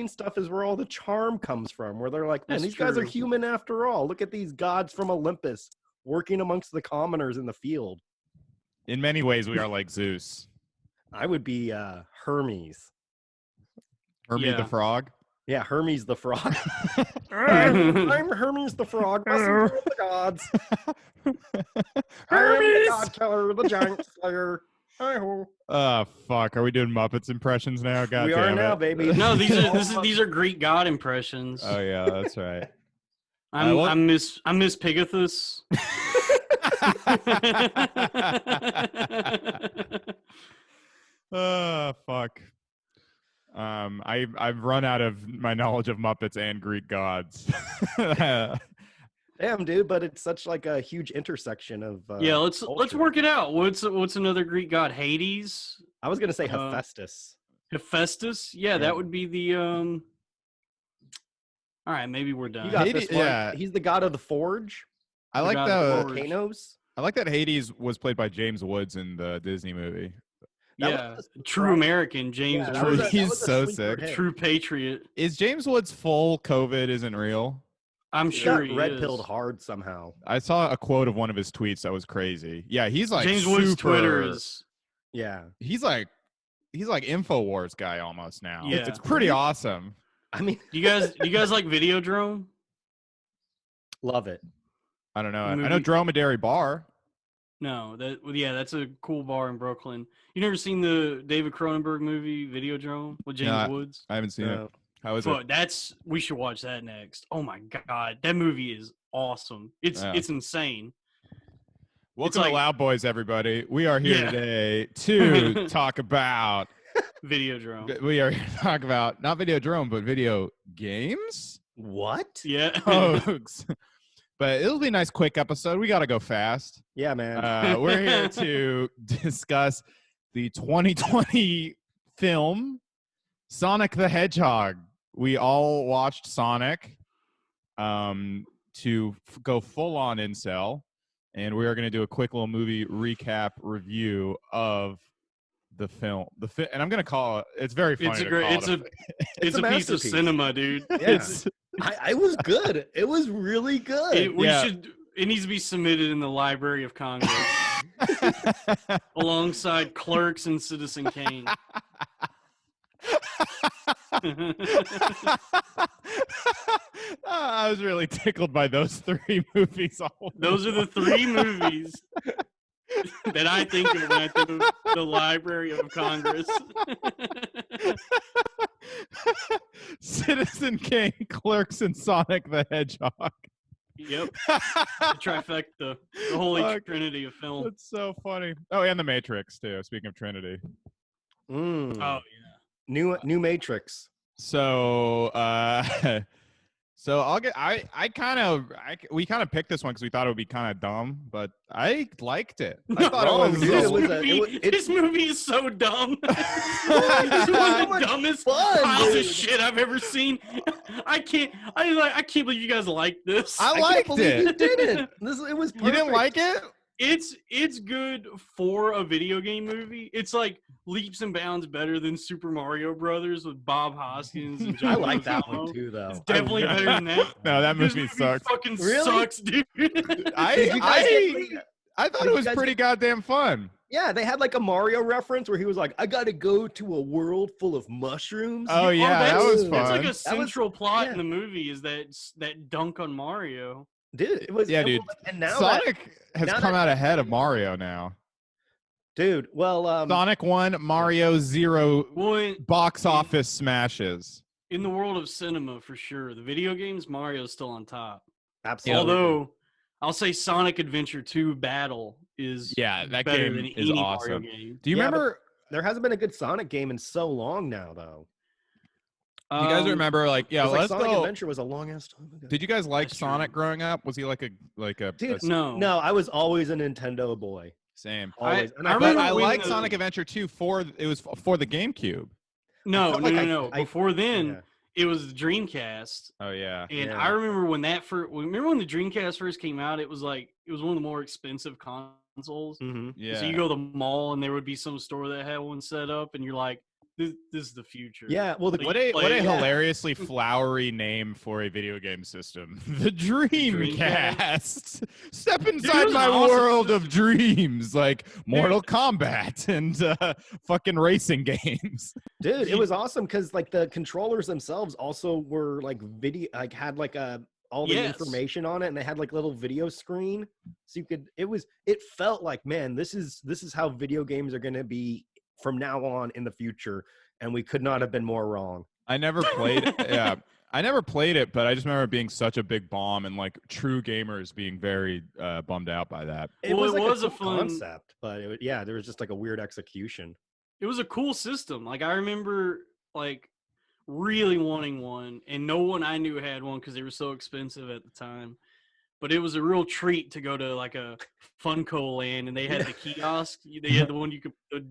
brain stuff is where all the charm comes from, where they're like, man, That's these guys are true. human after all. Look at these gods from Olympus working amongst the commoners in the field. In many ways, we are like Zeus. I would be Hermes. Hermes the frog. Yeah, Hermes the frog. I'm Hermes the frog, messenger of the gods. I am the god killer, the giant slayer. Hi-ho. Oh, fuck. Are we doing Muppets impressions now? God We damn are now, it. baby. No, these are Greek god impressions. Oh, yeah, that's right. I'm Miss Pigathus. Oh, fuck. I've run out of my knowledge of Muppets and Greek gods. Damn, dude, but it's such like a huge intersection of Yeah, let's culture. work it out. What's another Greek god? Hades? I was gonna say Hephaestus. Hephaestus? Yeah, that would be the All right, maybe we're done. You got Hades- this one. yeah. He's the god of the forge. I like God of the the Forge. Volcanoes. I like that Hades was played by James Woods in the Disney movie. That Yeah, was a true surprise. American, James Yeah, that Woods. was a- He's was a so sleeper sick. hit. True patriot. Is James Woods full COVID isn't real? I'm He sure got he red is. pilled hard somehow. I saw a quote of one of his tweets that was crazy. Yeah, he's like James Woods' super, Twitter is Yeah, he's like InfoWars guy almost now. Yeah. It's pretty awesome. I mean, you guys like Videodrome? love it. I don't know. The I know movie- Dromedary Bar. No, that's a cool bar in Brooklyn. You never seen the David Cronenberg movie Videodrome with James No, Woods? I haven't seen No. it. How is But it? we should watch that next. Oh my god, that movie is awesome. It's insane. Welcome like- to Loud Boys, everybody. We are here Yeah. today to talk about. Videodrome. We are here to talk about not Videodrome, but video games, What? Yeah. folks. But it'll be a nice, quick episode. We got to go fast. Yeah, man. We're here to discuss the 2020 film Sonic the Hedgehog. We all watched Sonic to go full on incel, and we are going to do a quick little movie recap review of the film. And I'm going to call it. It's very funny. It's a to great. call It's it a piece of masterpiece. cinema, dude. Yeah. I was good. It was really good. It needs to be submitted in the Library of Congress alongside Clerks and Citizen Kane. I was really tickled by those three movies. Those are the three movies that I think of when I think of the Library of Congress. Citizen Kane, Clerks, and Sonic the Hedgehog. Yep. The trifecta. The holy Fuck. trinity of film. That's so funny. Oh, and The Matrix, too. Speaking of Trinity. Mm. Oh, New Matrix. So, so I'll get. We kind of picked this one because we thought it would be kind of dumb, but I liked it. I thought wrong, it was. dude. This, It was this movie is so dumb. It's so one of much the dumbest fun, piles dude. of shit I've ever seen. I can't believe you guys like this. I can't liked believe it. You didn't. It was. You didn't perfect. like it? It's good for a video game movie. It's like leaps and bounds better than Super Mario Brothers with Bob Hoskins and John I like that Leguizamo. one too, though. It's definitely better than that. No, that This movie sucks. Fucking Really? sucks, dude. Did you guys I thought Did it you was guys pretty goddamn fun. Yeah, they had like a Mario reference where he was like, "I got to go to a world full of mushrooms." Oh yeah, that was fun. That's like a That was- central plot yeah. in the movie is that dunk on Mario. Dude, it was. Yeah, it dude. was- and now Sonic has now come that- out ahead of Mario now. dude. Well, Sonic 1, Mario 0 Well, box office smashes. in the world of cinema, for sure, the video games, Mario's still on top. absolutely. Although, I'll say Sonic Adventure 2 Battle is Yeah, that better game than is any awesome. Mario game. Do you Yeah, remember? there hasn't been a good Sonic game in so long now, though. Do you guys remember? Like, yeah, It's like let's Sonic go. Adventure was a long ass time ago. Did you guys like That's true. Sonic growing up? Was he like a Dude, No. No, I was always a Nintendo boy. same? Always. And I But remember I when like the- Sonic Adventure 2 for the GameCube. No. felt like I- Before then, yeah. it was the Dreamcast. Oh yeah. And Yeah. I remember when when the Dreamcast first came out, it was one of the more expensive consoles. Mm-hmm. Yeah. So you go to the mall and there would be some store that had one set up, and you're like, this is the future. Yeah, well, Like, What a yeah. hilariously flowery name for a video game system. The Dreamcast. Step inside was an my awesome world of system. dreams, like Mortal Kombat and fucking racing games. dude, it was awesome because like the controllers themselves also were like video, like had like all the Yes. information on it, and they had like little video screen, so you could. It felt like, man, this is how video games are going to be from now on in the future, and we could not have been more wrong. I never played I never played it, but I just remember it being such a big bomb and like true gamers being very bummed out by that. It Well, was it like was a a cool fun- concept, but there was just like a weird execution. It was a cool system. Like I remember like really wanting one, and no one I knew had one because they were so expensive at the time. But it was a real treat to go to like a Funko land, and they had the kiosk. They had the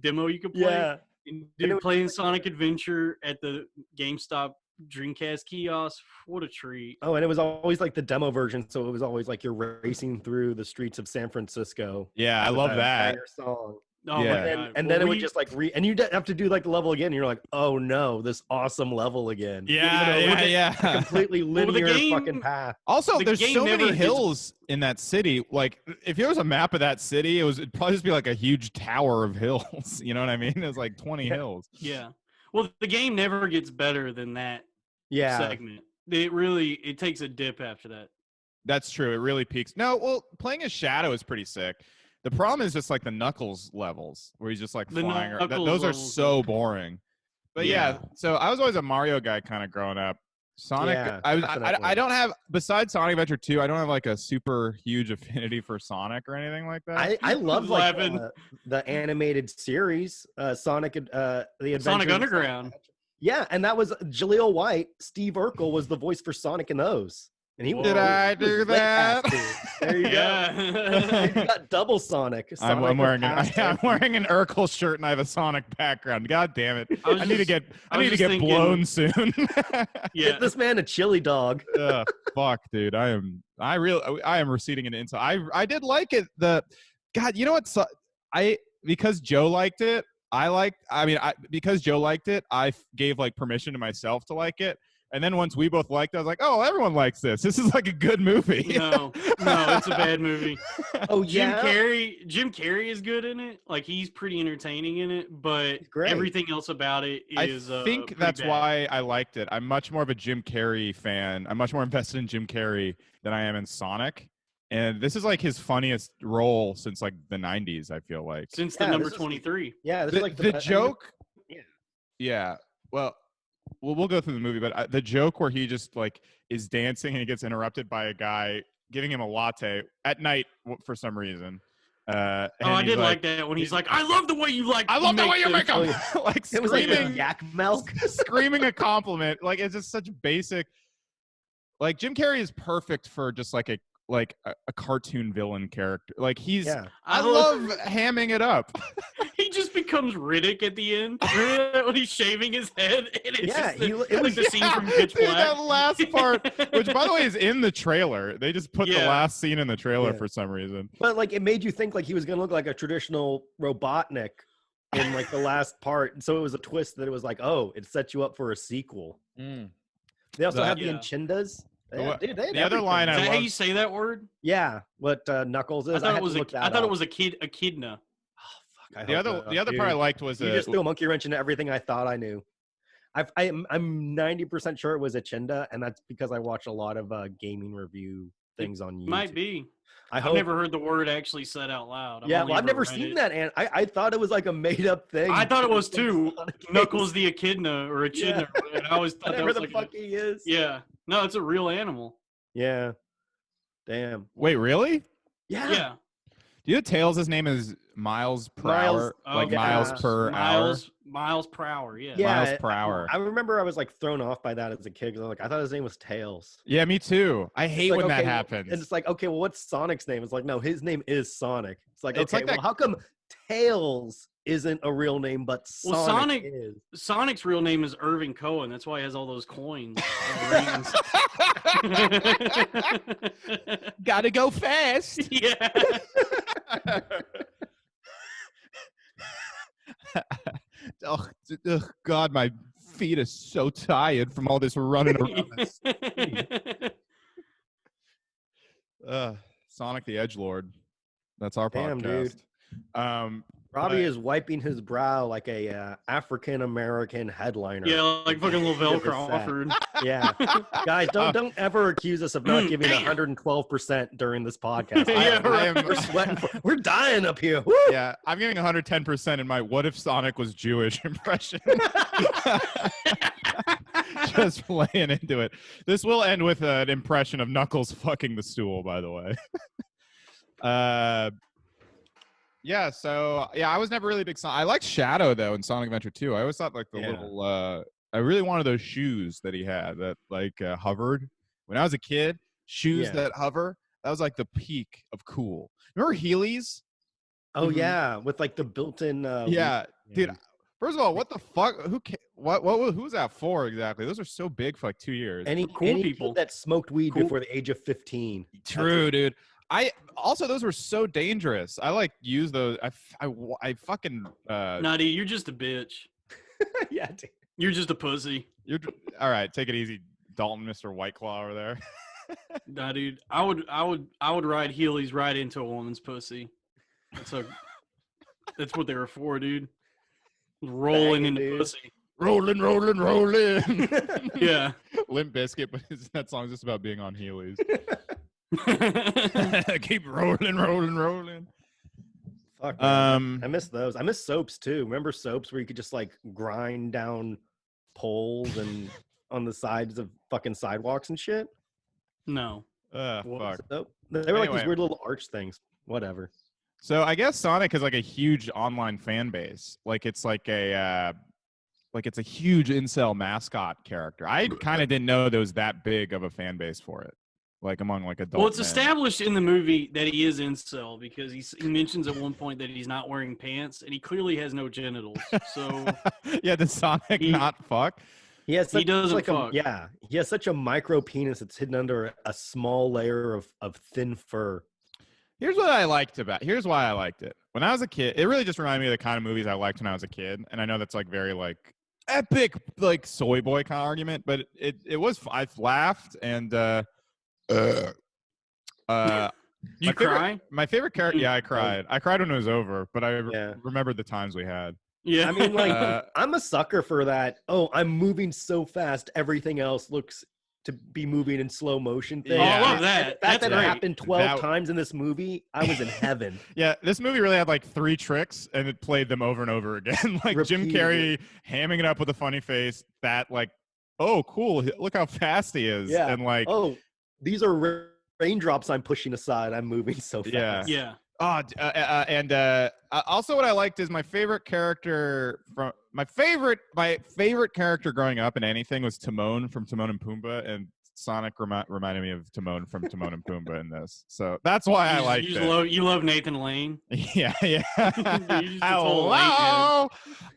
demo you could play. And And it was playing Sonic Adventure at the GameStop Dreamcast kiosk. What a treat. Oh, and it was always like the demo version, so it was always like you're racing through the streets of San Francisco. Yeah, I with love a that. banger song. Oh Yeah. my And, God. and Well, then it would we- just like and you'd have to do like the level again. And you're like, oh no, this awesome level again. Yeah, Even though yeah, it's a yeah. completely Well, the linear game- fucking path. Also, The there's game so many never gets- hills in that city. Like, if there was a map of that city, it'd probably just be like a huge tower of hills. You know what I mean? It was like 20 hills. Yeah. Well, the game never gets better than that Yeah. segment. It takes a dip after that. That's true. It really peaks. No, well, playing as Shadow is pretty sick. The problem is just like the Knuckles levels where he's just like The flying. Knuckles Those are levels so are- boring. But yeah, so I was always a Mario guy kind of growing up. Sonic, Yeah, I definitely. don't have, besides Sonic Adventure 2, I don't have like a super huge affinity for Sonic or anything like that. I love like 11. the animated series, Sonic the Adventure. Sonic Underground. Yeah, and that was Jaleel White. Steve Urkel was the voice for Sonic in those. And he was, Did I he was do lit that? past it. There you go. Yeah. You got double Sonic. I'm Sonic wearing past I'm it. wearing an Urkel shirt and I have a Sonic background. God damn it! I was I need to just- get I was just thinking- blown soon. Yeah. Get this man a chili dog. Ugh, fuck, dude. I am receding into insult. I did like it. God, you know what? Because Joe liked it. Because Joe liked it, I gave like permission to myself to like it. And then once we both liked it, I was like, oh, everyone likes this. This is like a good movie. No, it's a bad movie. Oh Jim yeah. Carrey is good in it. Like he's pretty entertaining in it, but He's great. everything else about it is. I think pretty that's bad. why I liked it. I'm much more of a Jim Carrey fan. I'm much more invested in Jim Carrey than I am in Sonic. And this is like his funniest role since like the 90s, I feel like. Since the Yeah, number this is- 23. Yeah, this The, is like the joke. Yeah. Yeah. Well, we'll go through the movie, but the joke where he just like is dancing and he gets interrupted by a guy giving him a latte at night for some reason. Oh, I did like that when he's like, "I love the way you like." I love the way you make them." them. Like It was like screaming, yak milk. screaming a compliment. Like it's just such basic. Like Jim Carrey is perfect for just like a cartoon villain character. Like he's. Yeah. I love hamming it up. He just becomes Riddick at the end when he's shaving his head. And it's Yeah, just the, it was- like the scene from Pitch Dude, Black. that last part, which by the way is in the trailer. They just put the Yeah. last scene in the trailer Yeah. for some reason. But like it made you think like he was gonna look like a traditional Robotnik in like the last part. So it was a twist that it was like, oh, it set you up for a sequel. They also That- have the Yeah. Enchindas. The what- Dude, they had the other everything. line Is I that how love- you say that word? Yeah, what Knuckles is. I thought had it was to a. look that I thought it up. was a echidna. I The hope other not, the other part I dude. liked was You just threw a monkey wrench into everything I thought I knew. I'm 90% sure it was Echinda, and that's because I watch a lot of gaming review things on YouTube. Might be. I I've hope. never heard the word actually said out loud. Yeah, only well, I've ever never read seen it. that, and I thought it was like a made up thing. I thought it was too. Sonic Knuckles is. the echidna or echidna. And I always thought that Whatever was the like. fuck he is. Yeah. No, it's a real animal. Yeah. Damn. Wait, really? Yeah. Yeah. Do you know Tails' name is Miles per Miles- hour? Oh, Like yeah. miles per hour? Miles per hour. Yeah. Yeah, Miles per hour. I remember I was like thrown off by that as a kid. 'Cause I'm like, I thought his name was Tails. Yeah, me too. I hate It's like, when that okay, happens. And it's like, okay, well, what's Sonic's name? It's like, no, his name is Sonic. It's like, It's okay, like well, that- how come Tails isn't a real name, but Well, Sonic, Sonic- is? Sonic's real name is Irving Cohen. That's why he has all those coins. rings. Gotta go fast. Yeah. God, my feet are so tired from all this running around. The Sonic the Hedgehog. That's our Damn, podcast. dude. Robbie is wiping his brow like a African American headliner. Yeah, like fucking Lavelle Crawford. Yeah, guys, don't ever accuse us of not giving 112% during this podcast. We're sweating. We're dying up here. Woo! Yeah, I'm giving 110% in my "What if Sonic was Jewish" impression. Just laying into it. This will end with an impression of Knuckles fucking the stool, by the way. Yeah, so I was never really a big Sonic. I liked Shadow though in Sonic Adventure 2. I always thought like the little I really wanted those shoes that he had that like hovered. When I was a kid, shoes that hover, that was like the peak of cool. Remember Heelys? Oh yeah, with like the built-in dude. First of all, what the fuck? Who's that for exactly? Those are so big for like 2 years. Any people that smoked weed before the age of 15. True, dude. Those were so dangerous. I like use those. I fucking. Nah, dude, you're just a bitch. Yeah, dude. You're just a pussy. You're all right. Take it easy, Dalton, Mr. White Claw over there. Nah, dude, I would ride Heelys right into a woman's pussy. That's what they were for, dude. Rolling into pussy. Rolling. Yeah. Limp Bizkit, but that song's just about being on Heelys. Keep rolling. Fuck, I miss those. I miss soaps too. Remember soaps where you could just like grind down poles and on the sides of fucking sidewalks and shit? No. Fuck. They were like these weird little arch things. Whatever. So I guess Sonic is like a huge online fan base. Like it's like it's a huge incel mascot character. I kind of didn't know there was that big of a fan base for it. Like among like adults. Well, it's established in the movie that he is incel because he mentions at one point that he's not wearing pants and he clearly has no genitals. So yeah, does Sonic not fuck? He doesn't fuck. He has such a micro penis that's hidden under a small layer of thin fur. Here's why I liked it. When I was a kid, it really just reminded me of the kind of movies I liked when I was a kid. And I know that's like very like epic, like soy boy kind of argument, but it was. I laughed and. You cry? My favorite character. Yeah, I cried. I cried when it was over, but I remembered the times we had. Yeah, I mean, like I'm a sucker for that. Oh, I'm moving so fast, everything else looks to be moving in slow motion. Thing. Oh, I love that. The fact that it happened 12 times in this movie, I was in heaven. Yeah, this movie really had like 3 tricks, and it played them over and over again. Like Jim Carrey hamming it up with a funny face. That like, oh, cool! Look how fast he is. Yeah. And like, oh. These are raindrops I'm pushing aside. I'm moving so fast. Yeah. Also what I liked is my favorite character growing up in anything was Timon from Timon and Pumbaa, and Sonic reminded me of Timon from Timon and Pumbaa in this. So that's why I liked it. You love Nathan Lane. Yeah. Hello.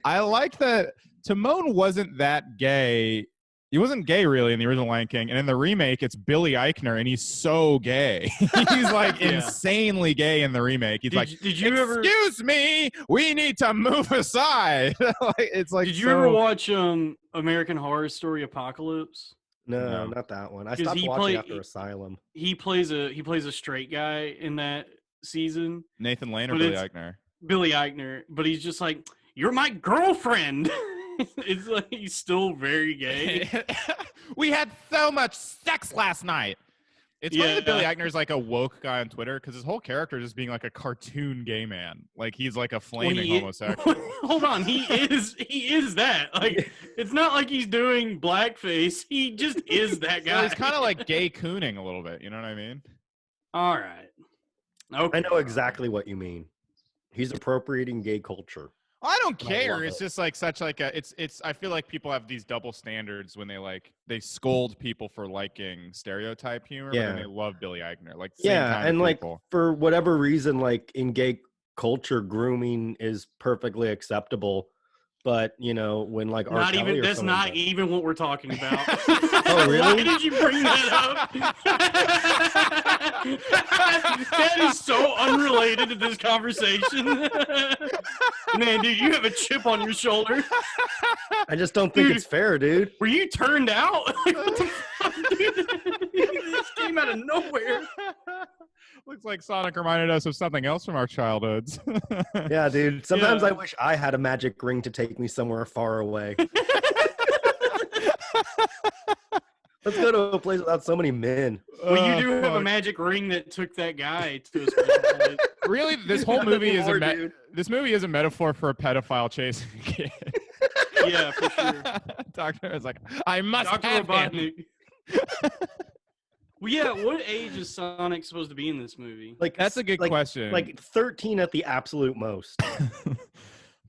I liked that Timon wasn't that gay. He wasn't gay really in the original Lion King, and in the remake, it's Billy Eichner, and he's so gay. He's like insanely gay in the remake. He's excuse me, we need to move aside. It's like. Did you ever watch American Horror Story Apocalypse? No, not that one. I stopped watching after Asylum. He plays a straight guy in that season. Nathan Lane or Billy Eichner? Billy Eichner, but he's just like, you're my girlfriend. It's like he's still very gay. We had so much sex last night. It's funny that Billy Eichner is like a woke guy on Twitter because his whole character is just being like a cartoon gay man. Like he's like a flaming homosexual. Hold on, he is that. Like it's not like he's doing blackface. He just is that guy. So he's kind of like gay cooning a little bit. You know what I mean? All right. Okay. I know exactly what you mean. He's appropriating gay culture. I don't care. It's just like such like a it's I feel like people have these double standards when they scold people for liking stereotype humor, but then they love Billy Eichner. Like like for whatever reason, like in gay culture, grooming is perfectly acceptable. But when like R. Not Kelly even or that's someone not does. even what we're talking about. Oh, really? Why did you bring that up? That is so unrelated to this conversation. Man, dude, you have a chip on your shoulder. I just don't think it's fair, dude. Were you turned out? Like, what the fuck, dude? This came out of nowhere. Looks like Sonic reminded us of something else from our childhoods. Yeah, dude. Sometimes Yeah. I wish I had a magic ring to take me somewhere far away. Let's go to a place without so many men. Well, you do have a fuck. magic ring that took that guy to a special place. Really, this whole movie is Anymore, dude. this movie is a metaphor for a pedophile chasing a kid. Yeah, for sure. Doctor is like, I must Dr. have him. Robotnik. Well, yeah, what age is Sonic supposed to be in this movie? Like That's a good question. Like 13 at the absolute most. But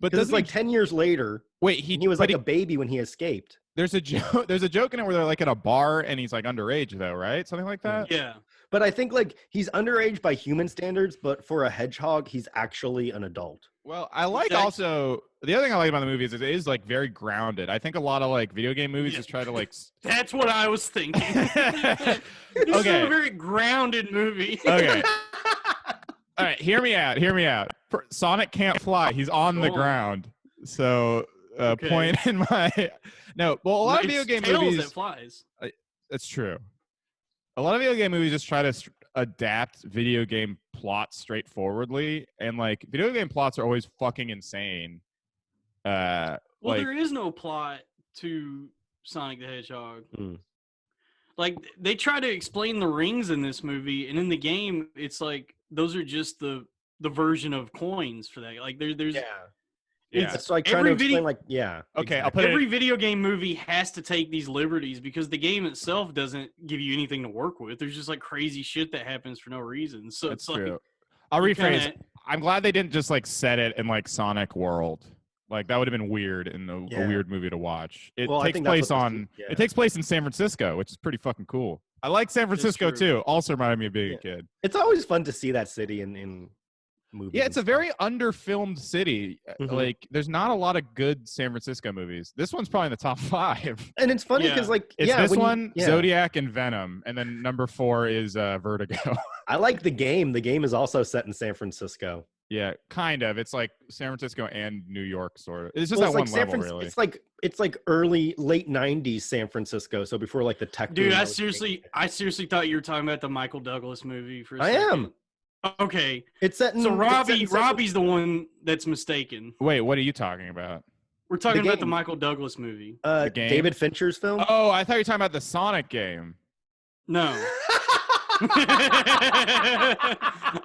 Because doesn't it's like 10 years later. wait, He was but like a baby when he escaped. there's a joke. There's a joke in it where they're like at a bar and he's like underage though, right? Something like that. Yeah. But I think like he's underage by human standards, but for a hedgehog, he's actually an adult. Well, I like That's- also the other thing I like about the movie is it is like very grounded. I think a lot of like video game movies Yeah. just try to like. That's what I was thinking. This is Okay. a very grounded movie. Okay. All right, hear me out. Hear me out. Sonic can't fly. He's on the Go on. ground. So, Okay. point in my no. Well, a lot of It's video game Tails movies. that flies. That's true. A lot of video game movies just try to adapt video game plots straightforwardly, and like video game plots are always fucking insane. Well, like there is no plot to Sonic the Hedgehog. Mm. Like they try to explain the rings in this movie, and in the game, it's like those are just the version of coins for that. Like there's yeah. It's like trying Every to explain video- like, yeah. Okay, I'll exactly. put every it. video game movie has to take these liberties because the game itself doesn't give you anything to work with. There's just like crazy shit that happens for no reason. So That's it's like true. I'll you rephrase. kinda- I'm glad they didn't just like set it in like Sonic World. Like that would have been weird and a Yeah. weird movie to watch. It Well, I takes think that's place what this on. is, yeah. It takes place in San Francisco, which is pretty fucking cool. I like San That's Francisco true. too. Also reminded me of being Yeah. a kid. It's always fun to see that city in movies. Yeah, and it's a stuff. very underfilmed city. Mhm. Like, there's not a lot of good San Francisco movies. This one's probably in the top 5. And it's funny Yeah. because like It's yeah, this when you- one, yeah. Zodiac, and Venom, and then number 4 is Vertigo. I like the game. The game is also set in San Francisco. Yeah, kind of. It's like San Francisco and New York, sort of. It's just Well, that it's one like level, really. It's like late '90s San Francisco. So before like the tech. dude, boom I was seriously thought you were talking about the Michael Douglas movie for a I second. am. Okay. It's set in. So it's set in San Robbie's the one that's mistaken. Wait, what are you talking about? We're talking about the game. Michael Douglas movie. The game? David Fincher's film. Oh, I thought you were talking about the Sonic game. No.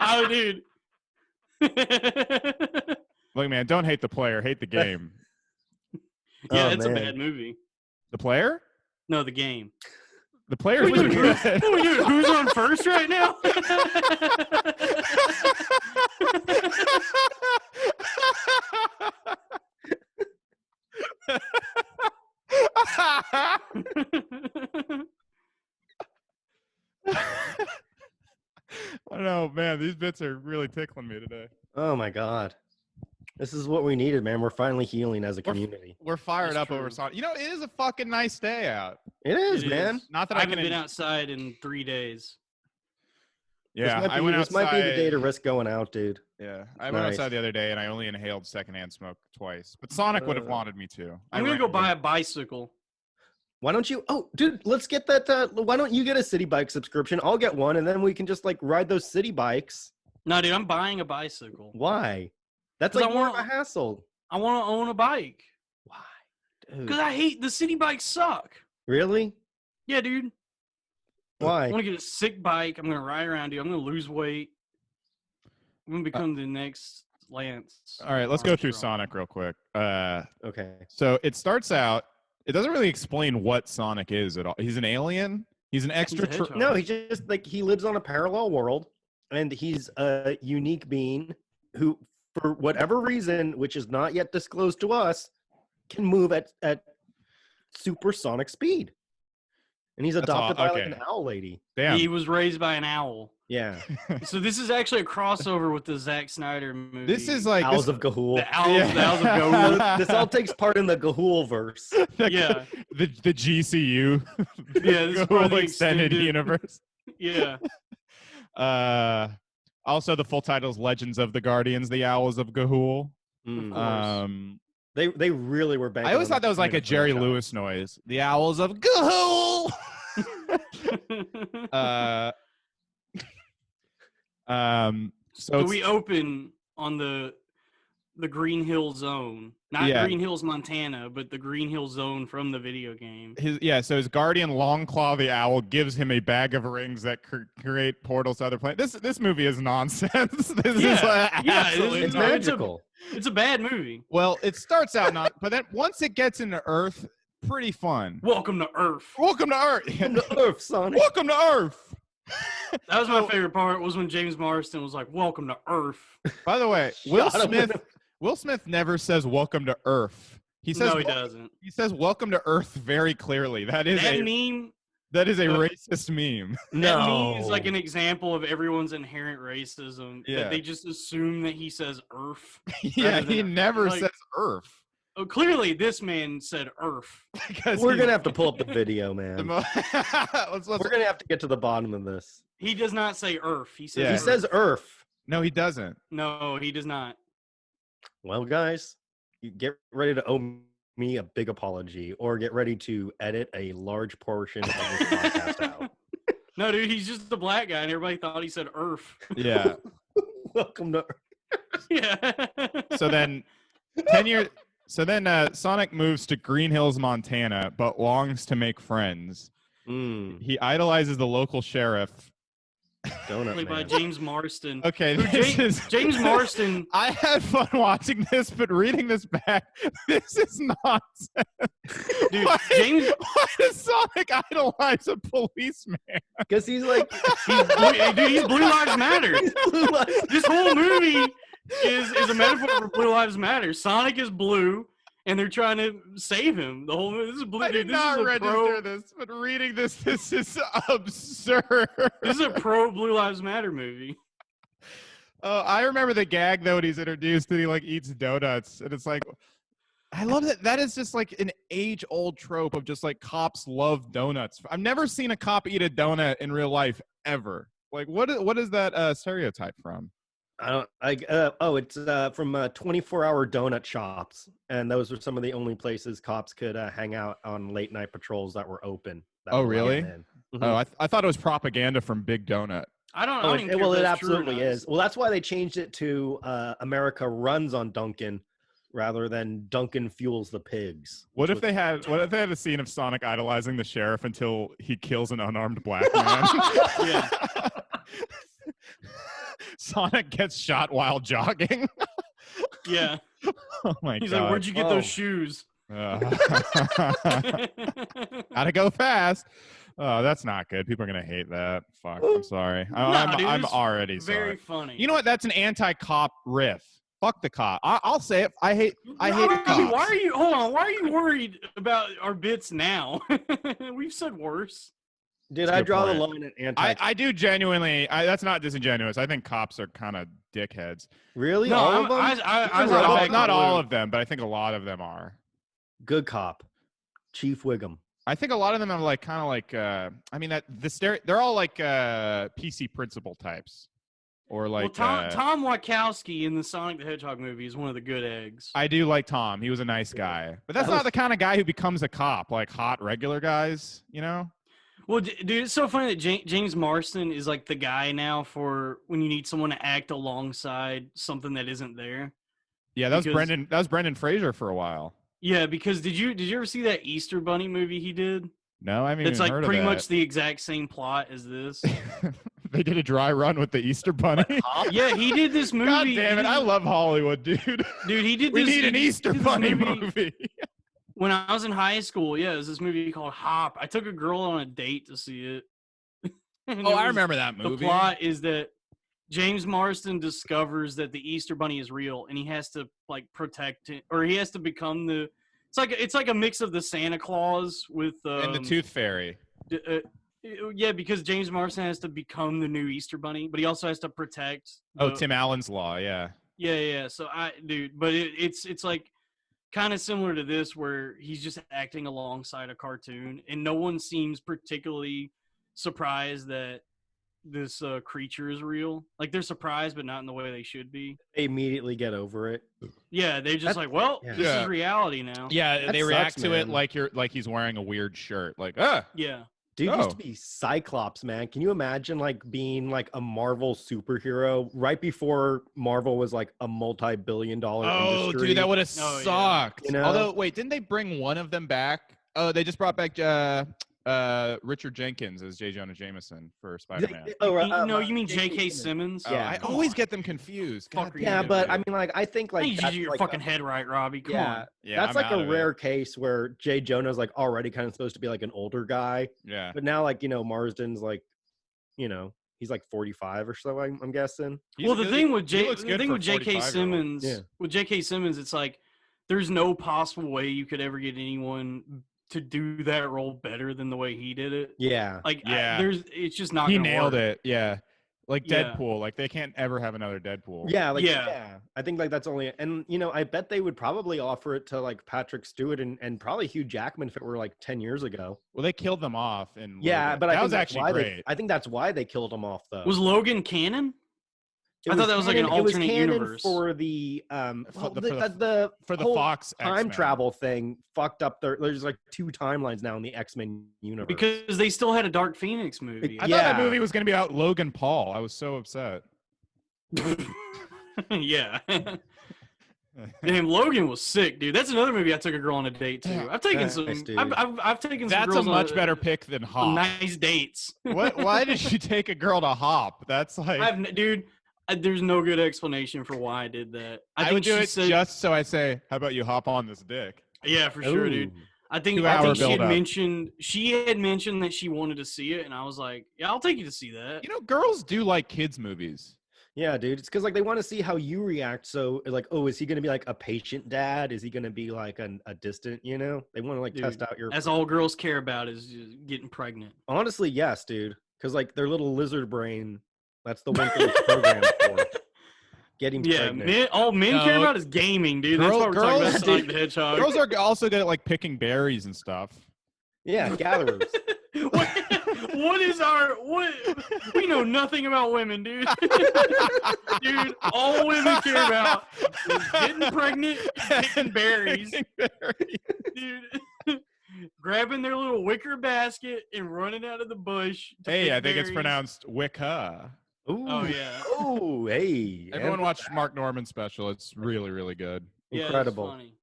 Oh, dude. Look, man, don't hate the player, hate the game. Yeah, Oh, it's man. a bad movie. The player? No, the game. The player's Wait, pretty dude, good. who's on first right now? I don't know, man. These bits are really tickling me today. Oh my god, this is what we needed, man. We're finally healing as a community. We're fired That's up over true. Sonic. You know, it is a fucking nice day out. It is, It man. is. Not that I I, haven't can. been outside in 3 days. Yeah, this might be, I went this outside. might be the day to risk going out, dude. Yeah, I went Nice. outside the other day and I only inhaled secondhand smoke twice. But Sonic would have Uh, wanted me to. I'm gonna go buy a bicycle. Why don't you? Oh, dude, let's get that. Why don't you get a city bike subscription? I'll get one, and then we can just like ride those city bikes. No, dude, I'm buying a bicycle. Why? That's 'Cause like I more of want- a hassle. I want to own a bike Why? because Dude. I hate the city bikes. Suck. Really? Yeah, dude. I Why? want to get a sick bike. I'm gonna ride around, dude. I'm gonna lose weight. I'm gonna become the next Lance. All right, let's go through Armstrong. Sonic real quick. Okay. So it starts out. It doesn't really explain what Sonic is at all. He's an alien. He's an extra. hedgehog. No, he just like he lives on a parallel world, and he's a unique being who, for whatever reason, which is not yet disclosed to us, can move at supersonic speed. And he's That's all- adopted by like okay. an owl lady. Damn. He was raised by an owl. Yeah. So this is actually a crossover with the Zack Snyder movie. This is like Owls this, of Ga'Hoole. the Owls of Goat. This all takes part in the Ga'Hoole verse. Yeah. the GCU. Yeah, this is the part of whole the extended extended- universe. Yeah. Also, the full title is Legends of the Guardians: The Owls of Ga'Hoole. Mm. course. They really were banking. I always on thought that was like a image Jerry franchise. Lewis noise. The Owls of Ga'Hoole. So So it's, we open on the Green Hill Zone, not Yeah. Green Hills, Montana, but the Green Hill Zone from the video game. so his guardian Longclaw the Owl gives him a bag of rings that create portals to other planets. This movie is nonsense. This is Yeah, absolutely It's nonsense. magical. It's a bad movie. Well, it starts out not, but then once it gets into Earth, pretty fun. Welcome to Earth. Welcome to Earth. Welcome to Earth, Sonic. Welcome to Earth. That was my favorite part. Was when James Marsden was like, "Welcome to Earth." By the way, Will Shot him in Smith. Will Smith never says "Welcome to Earth." He says No, he doesn't. He says "Welcome to Earth" very clearly. That is That a meme. racist meme. That No. meme is like an example of everyone's inherent racism. Yeah. That they just assume that he says Earth. Yeah, rather he than- never like- says Earth. Oh, clearly, this man said Earth. Because We're he's- gonna have to pull up the video, the man. mo- let's, We're gonna have to get to the bottom of this. He does not say Earth. He says Yeah. He Earth. says Earth. No, he doesn't. No, he does not. Well, guys, you get ready to owe me a big apology, or get ready to edit a large portion of this podcast out. No, dude, he's just the black guy, and everybody thought he said Earth. Yeah. Welcome to Earth. Yeah. So then, 10 years. So then, Sonic moves to Green Hills, Montana, but longs to make friends. Mm, He idolizes the local sheriff. donut Played by man. James Marsden. Okay, Who this is James Marsden. I had fun watching this, but reading this back, this is nonsense. Dude, why does Sonic idolize a policeman? Because he's like, Dude, he's Blue Lives Matter. This whole movie is a metaphor for Blue Lives Matter. Sonic is blue, and they're trying to save him. The whole movie. This is blue. I did Dude, this not is a register this, but reading this is absurd. This is a pro Blue Lives Matter movie. I remember the gag though when he's introduced that he like eats donuts, and it's like, I love that. That is just like an age-old trope of just like cops love donuts. I've never seen a cop eat a donut in real life ever. Like, what is that stereotype from? it's from 24-hour donut shops, and those were some of the only places cops could hang out on late night patrols that were open. That Oh, were really? allowed in. Mhm. Oh, I thought it was propaganda from Big Donut. I don't Oh, even care well, if it that's true or absolutely not. is. Well, that's why they changed it to America runs on Dunkin' rather than Dunkin' fuels the pigs. What which if they had a scene of Sonic idolizing the sheriff until he kills an unarmed black man? Yeah. Sonic gets shot while jogging. Yeah. Oh my He's god. like, "Where'd you get Oh. those shoes?" Gotta go fast. Oh, that's not good. People are gonna hate that. Fuck. I'm sorry. Dude, I'm it's already Very sorry. funny. You know what? That's an anti-cop riff. Fuck the cop. I'll say it. I hate Robbie, cops. why are you? Hold on. Why are you worried about our bits now? We've said worse. Did That's a I good draw the point. line at anti? I do genuinely. That's not disingenuous. I think cops are kind of dickheads. Really? No, all of them? I Not roll all, back not the all blue. of them, but I think a lot of them are. Good cop, Chief Wiggum. I think a lot of them are like kind of like. I mean that they're all like PC principal types, or like. Well, Tom Wachowski in the Sonic the Hedgehog movie is one of the good eggs. I do like Tom. He was a nice guy, but that's That not was- the kind of guy who becomes a cop. Like hot regular guys, you know. Well, dude, it's so funny that James Marsden is like the guy now for when you need someone to act alongside something that isn't there. Yeah, that was Because- Brendan. That was Brendan Fraser for a while. Yeah, because did you ever see that Easter Bunny movie he did? No, I mean It's like heard pretty of much the exact same plot as this. that. They did a dry run with the Easter Bunny. Yeah, he did this movie. God damn he it! I did- love Hollywood, dude. Dude, he did We this. need an he Easter did this Bunny movie. When I was in high school, yeah, it was this movie called Hop. I took a girl on a date to see it. And Oh, it I was- remember that The movie. plot is that James Marsden discovers that the Easter Bunny is real, and he has to like protect it, or he has to become the. It's like a mix of the Santa Claus with And the Tooth Fairy. Yeah, because James Marsden has to become the new Easter Bunny, but he also has to protect. Tim Allen's Law, yeah. Yeah. So but it's like kind of similar to this, where he's just acting alongside a cartoon, and no one seems particularly surprised that this creature is real. Like, they're surprised, but not in the way they should be. They immediately get over it. Yeah, they're just like, well, this is reality now. Yeah, That they react sucks, to it man. like he's wearing a weird shirt. Like, Yeah. Dude used to be Cyclops, man. Can you imagine like being like a Marvel superhero right before Marvel was like a multi-billion-dollar industry? Dude, that would have Oh, yeah. sucked. You know? Although, wait, didn't they bring one of them back? Oh, they just brought back Richard Jenkins as J. Jonah Jameson for Spider-Man. You mean J.K. Simmons? Yeah. I always get them confused. God Fucker, damn Yeah, it, but dude. I mean, like, I think I like need you to that's get your like fucking head right, Robbie. Come on. Yeah, that's I'm like out a of it. rare case where Jay Jonah's like already kind of supposed to be like an older guy, Yeah. but now like Marsden's like, he's like 45 or so. I'm guessing. He's Well, a the good- thing with he looks good for a J.K. 45-year-old. Simmons, Yeah. with J.K. Simmons, it's like there's no possible way you could ever get anyone to do that role better than the way he did it. Yeah. Like, Yeah. it's just not. He gonna nailed work. it. Yeah. Like Yeah. Deadpool. Like, they can't ever have another Deadpool. Yeah, like Yeah. I think like that's only, and I bet they would probably offer it to like Patrick Stewart and probably Hugh Jackman if it were like 10 years ago. Well, they killed them off. In Yeah, Logan. but that I think was that's actually why great. I think that's why they killed him off though. Was Logan canon? It I thought that was like an canon- it was alternate canon universe. for the For the the whole Fox time X-Men. travel thing fucked up. There's like 2 timelines now in the X-Men universe. Because they still had a Dark Phoenix movie. I thought that Yeah. movie was going to be about Logan Paul. I was so upset. Yeah. Damn, Logan was sick, dude. That's another movie I took a girl on a date to. I've taken Nice, some. dude. I've taken some. That's a girls much on better pick than some Hop. nice dates. Why did you take a girl to Hop? That's like Dude, there's no good explanation for why I did that. I think would do she it said, just so I say, "How about you hop on this dick?" yeah, for sure, dude. Ooh. I think 2 hour she had build-up. mentioned that she wanted to see it, and I was like, yeah, I'll take you to see that. You know, girls do like kids movies. Yeah, dude. It's because like they want to see how you react. So like, oh, is he gonna be like a patient dad? Is he gonna be like a distant? They want to like Dude, test out your. That's all girls care about is just getting pregnant. Honestly, yes, dude. Because like their little lizard brain, that's the one thing it's programmed for. Getting Yeah, pregnant. all men care No, about is gaming, dude. That's why we're talking girls- about Sonic the Hedgehog. Girls are also good at like picking berries and stuff. Yeah, gatherers. what is what? We know nothing about women, dude. Dude, all women care about is getting pregnant and picking berries. Picking berries. Dude. Grabbing their little wicker basket and running out of the bush. to Hey, pick I think it's berries. pronounced Wicca. Ooh. Oh yeah. Oh, hey. Everyone watched Mark Norman's special. It's really, really good. Yeah, that's Incredible. funny.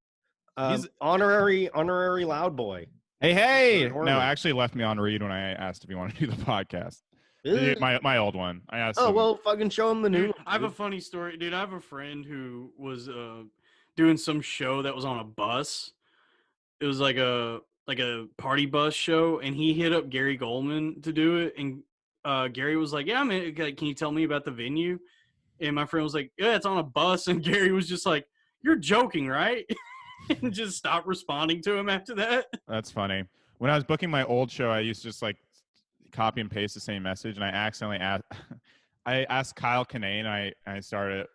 He's- Honorary loud boy. Hey! Norman. No, actually left me on read when I asked if he wanted to do the podcast. Ugh. My old one. I asked Oh him. well, fucking show him the new. Dude, one, I have a dude. funny story, dude. I have a friend who was doing some show that was on a bus. It was like a party bus show, and he hit up Gary Goldman to do it. And Gary was like, "Yeah, man, can you tell me about the venue?" And my friend was like, "Yeah, it's on a bus." And Gary was just like, "You're joking, right?" And just stopped responding to him after that. That's funny. When I was booking my old show, I used to just like copy and paste the same message, and I accidentally asked Kyle Kinane. I started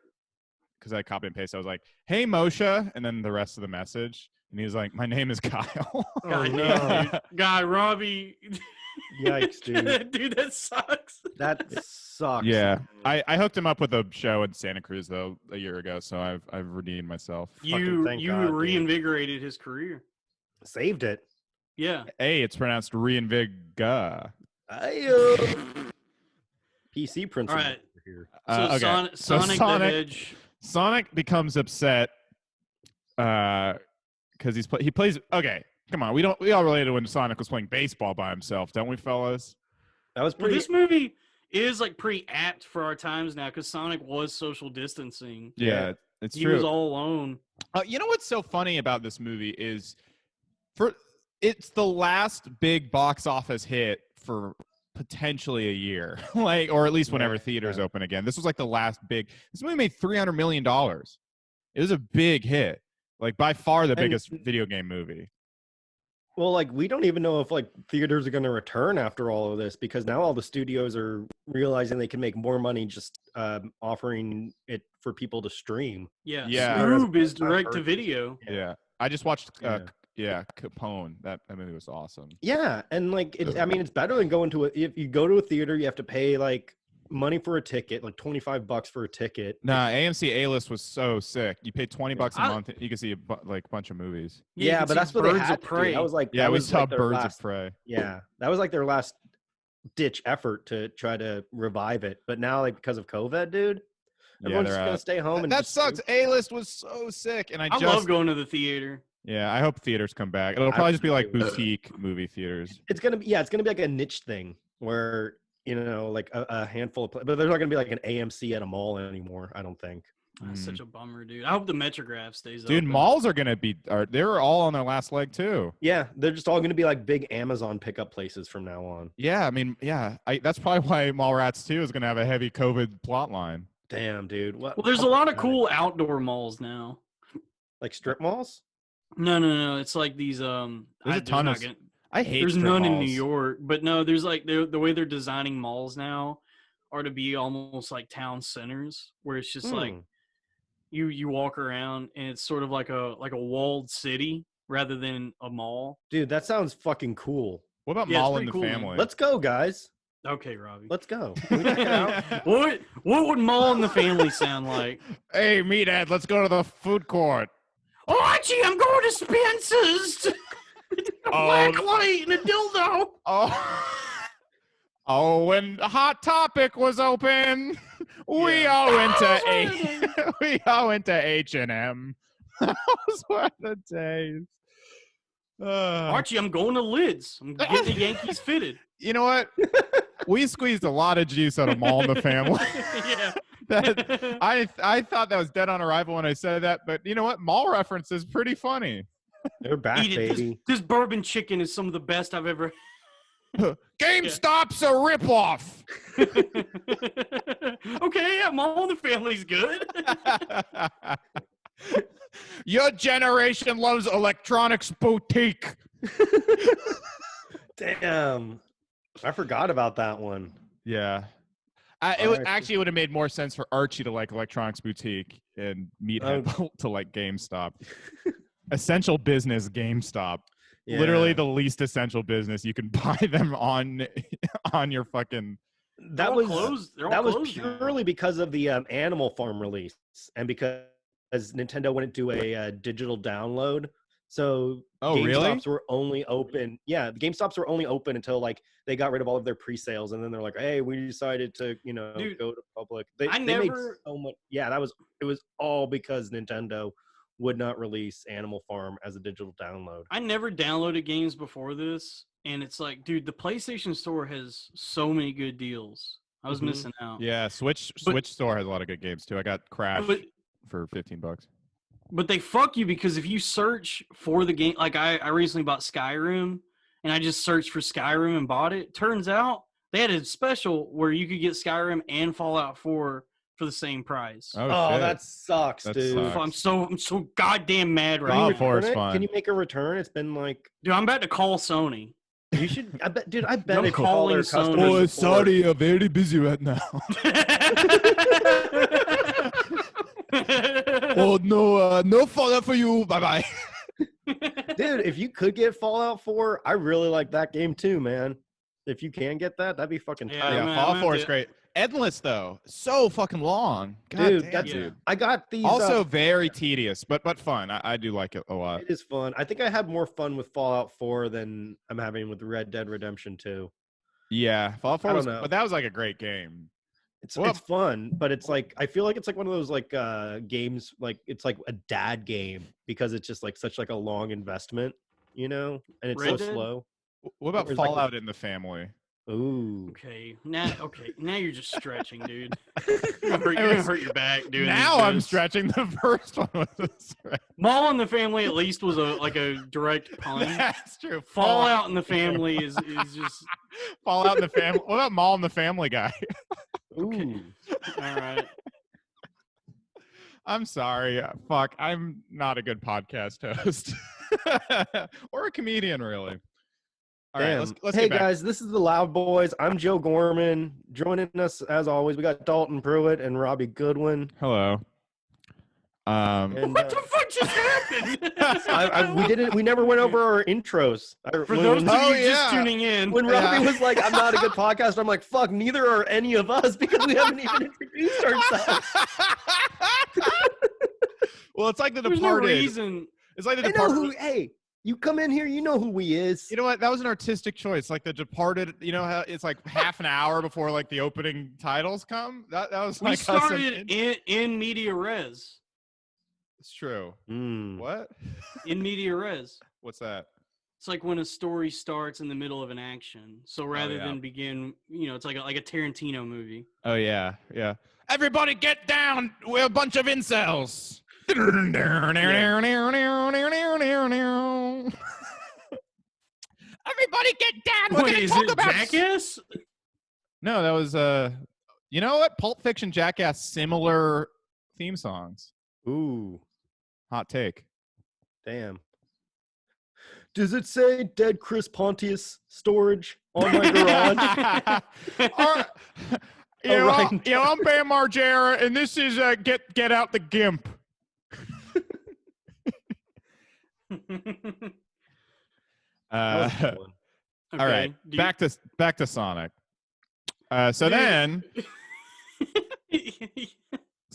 because I copy and paste. I was like, "Hey, Moshe," and then the rest of the message, and he was like, "My name is Kyle." Oh, God no. damn, dude. God, Robbie. Yikes, dude. Dude, that sucks. That sucks. Yeah, I hooked him up with a show in Santa Cruz though a year ago, so I've redeemed myself. Fucking thank God, dude. reinvigorated his career. Saved it. Yeah. Hey, it's pronounced reinvig. PC principle right. over here. So Okay. Sonic the Hedge. Sonic becomes upset because he plays. Okay, come on. We all related when Sonic was playing baseball by himself, don't we, fellas? That was Well, pretty. this movie is like pretty apt for our times now because Sonic was social distancing. Yeah, it's He true. was all alone. You know what's so funny about this movie is it's the last big box office hit for potentially a year, like, or at least whenever theaters open again. This was like the last big. This movie made $300 million. It was a big hit, like by far the biggest video game movie. Well, like we don't even know if like theaters are going to return after all of this because now all the studios are realizing they can make more money just offering it for people to stream. Yeah, Yeah. Scoob is I've direct to heard- video. Yeah. I just watched Yeah. Capone. That movie was awesome. Yeah, and like I mean, it's better than going to if you go to a theater, you have to pay like money for a ticket, like $25 for a ticket. Nah, AMC A-list was so sick. You paid $20 a I- month, you can see a bunch of movies. you Yeah, can but see that's what they Birds had of to do. Prey. That was like Yeah, that we was saw like their Birds last, of Prey. Yeah, that was like their last ditch effort to try to revive it. But now, like because of COVID, dude, everyone's just gonna stay home. And that just sucks. A-list was so sick, and I love going to the theater. Yeah, I hope theaters come back. It'll probably just be like boutique movie theaters. It's gonna be like a niche thing where like a handful of, but there's not gonna be like an AMC at a mall anymore. I don't think. That's such a bummer, dude. I hope the Metrograph stays Dude, open. malls are gonna be. They're all on their last leg too. Yeah, they're just all gonna be like big Amazon pickup places from now on. Yeah, I mean, that's probably why Mallrats 2 is gonna have a heavy COVID plot line. Damn, dude. Well, there's a lot of cool outdoor malls now. like strip malls. No. It's like these. There's a ton of. I hate. There's strip none in malls. New York, but no, there's like the way they're designing malls now are to be almost like town centers, where it's just like you walk around and it's sort of like a walled city rather than a mall. Dude, that sounds fucking cool. What about Yeah, it's Mall in pretty the cool, man. Family? Let's go, guys. Okay, Robbie. Let's go. Can we check it out? What would Mall in the Family sound like? Hey, meathead, let's go to the food court. Oh, Archie, I'm going to Spencer's. A black light and a dildo. Oh, when Hot Topic was open, we all went to H&M. Those were the days. Archie, I'm going to Lids. I'm getting the Yankees fitted. You know what? We squeezed a lot of juice out of Mall in the Family. Yeah. I thought that was dead on arrival when I said that, but you know what? Mall reference is pretty funny. They're back, Eat it. baby. This bourbon chicken is some of the best I've ever. GameStop's a ripoff. Okay, yeah, Mall in the Family's good. Your generation loves electronics boutique. Damn. I forgot about that one. Yeah. Actually would have made more sense for Archie to like Electronics Boutique and Meathead to like GameStop. Essential business GameStop. Yeah. Literally the least essential business. You can buy them on your fucking. That They're all was closed. They're all that was closed now. purely because of the Animal Farm release and because Nintendo wouldn't do a digital download. So GameStops were only open. Yeah, the GameStops were only open until like they got rid of all of their pre-sales, and then they're like, "Hey, we decided to, Dude, go to public." They I made never. so much. Yeah, it was all because Nintendo would not release Animal Farm as a digital download. I never downloaded games before this, and it's like, dude, the PlayStation Store has so many good deals. I was missing out. Yeah, Switch Store has a lot of good games too. I got Crash for $15. But they fuck you because if you search for the game, like I recently bought Skyrim, and I just searched for Skyrim and bought it. Turns out they had a special where you could get Skyrim and Fallout 4 for the same price. Oh, shit. that sucks, That dude. sucks. I'm so goddamn mad right Fallout now. 4 is Return it? fun. Can you make a return? It's been like Dude, I'm about to call Sony. you should. I bet, dude. I bet I'm if you call their calling Sony. customer Oh, support- sorry, I'm very busy right now. Oh no, no Fallout for you. Bye bye. Dude, if you could get Fallout 4, I really like that game too, man. If you can get that, that'd be fucking Yeah, tight. Yeah, man, Fallout I'm 4 gonna is do- great. Endless though, so fucking long. God Dude, damn, that's dude. I got these. Also very tedious, but fun. I do like it a lot. It is fun. I think I had more fun with Fallout 4 than I'm having with Red Dead Redemption 2. Yeah, Fallout 4 I was, don't know. but that was like a great game. It's Well- it's fun, but it's like I feel like it's like one of those like games like it's like a dad game because it's just like such like a long investment, and it's Red so Dead? slow. What about There's like Fallout in the Family? Ooh. Okay, now you're just stretching, dude. You're gonna hurt your back, dude. Now I'm stretching. The first one was a stretch. Mall in the Family at least was a direct pun. That's true. Fallout in the Family is just Fallout in the Family. What about Mall in the Family Guy? Ooh. all right. I'm sorry. Fuck, I'm not a good podcast host or a comedian, really. All right, let's hey get back. guys, this is the Loud Boys. I'm Joe Gorman. Joining us as always, we got Dalton Pruitt and Robbie Goodwin. Hello. And, what the fuck just happened? We never went over our intros. For those of you just tuning in, when Robbie was like, "I'm not a good podcast," I'm like, "Fuck, neither are any of us because we haven't even introduced ourselves." Well, it's like The There's Departed. No reason. It's like The Departed. Hey, you come in here, you know who he is. You know what? That was an artistic choice. Like The Departed. You know how it's like half an hour before like the opening titles come. That was like we started in media res. It's true. What? In media res. What's that? It's like when a story starts in the middle of an action. So rather than begin, it's like a Tarantino movie. Oh yeah, yeah. Everybody get down! We're a bunch of incels. Everybody get down! We're gonna talk about Jackass? No, that was you know what? Pulp Fiction, Jackass, similar theme songs. Ooh. Hot take. Damn. Does it say dead Chris Pontius storage on my garage? I'm Bam Margera, and this is Get Out the Gimp. Okay. All right, back to Sonic. So then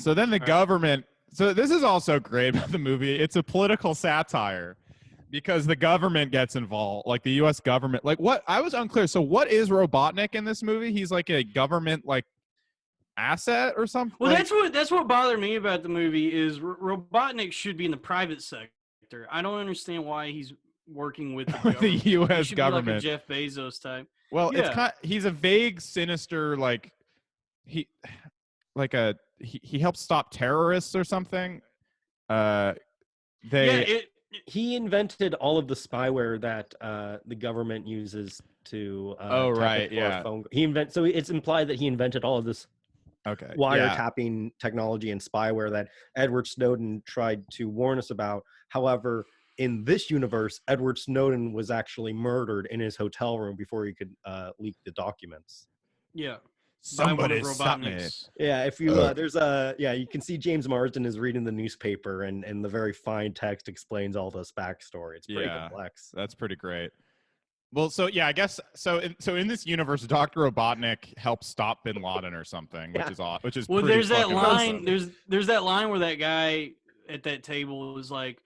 the government. So this is also great about the movie. It's a political satire because the government gets involved, like the U.S. government. Like what? I was unclear. So what is Robotnik in this movie? He's like a government like asset or something. Well, that's what bothered me about the movie is Robotnik should be in the private sector. I don't understand why he's working with the U.S. He government. Be like a Jeff Bezos type. Well, it's he's a vague, sinister he helps stop terrorists or something. He invented all of the spyware that the government uses to phone. So it's implied that he invented all of this wiretapping technology and spyware that Edward Snowden tried to warn us about. However, in this universe, Edward Snowden was actually murdered in his hotel room before he could leak the documents. Yeah. Somebody stop me. Yeah, if you you can see James Marsden is reading the newspaper and the very fine text explains all this backstory. It's pretty complex. That's pretty great. Well, so yeah, I guess so. In this universe, Dr. Robotnik helps stop Bin Laden or something, which is odd. Which is well. Pretty There's that line. Awesome. There's that line where that guy at that table was like,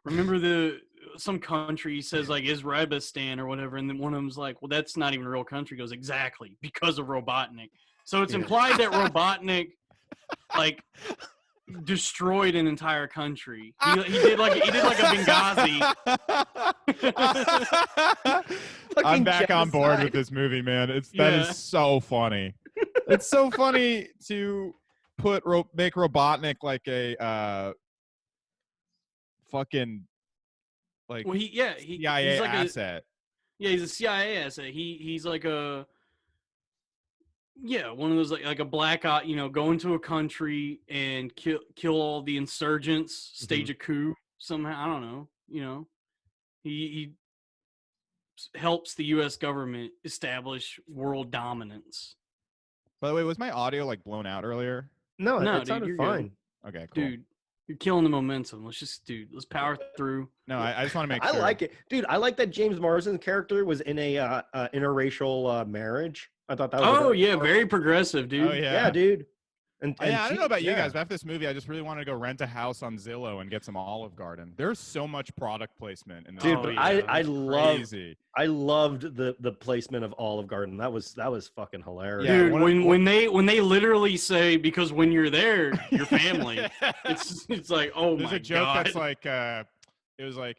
"Remember some country says like Israelistan or whatever," and then one of them's like, "Well, that's not even a real country." He goes, "Exactly, because of Robotnik." So it's implied that Robotnik like destroyed an entire country. He did like a Benghazi. I'm back on board with this movie, man. That is so funny. It's so funny to make Robotnik like a fucking like CIA like asset. He's a CIA asset. He's like a one of those like a black ops, go into a country and kill all the insurgents, stage a coup somehow. I don't know. He helps the U.S. government establish world dominance. By the way, was my audio like blown out earlier? No, it sounded fine. Good. Okay, cool. Dude, you're killing the momentum. Let's power through. No, I just want to make sure. I like it. Dude, I like that James Marsden's character was in a interracial marriage. I thought that was very progressive, dude. Oh, yeah. Yeah, dude. And I don't know about you guys, but after this movie, I just really wanted to go rent a house on Zillow and get some Olive Garden. There's so much product placement in this dude. movie. I loved the placement of Olive Garden. That was fucking hilarious. Dude, when they literally say because when you're there, your family. it's like, oh There's my a joke god. that's like it was like,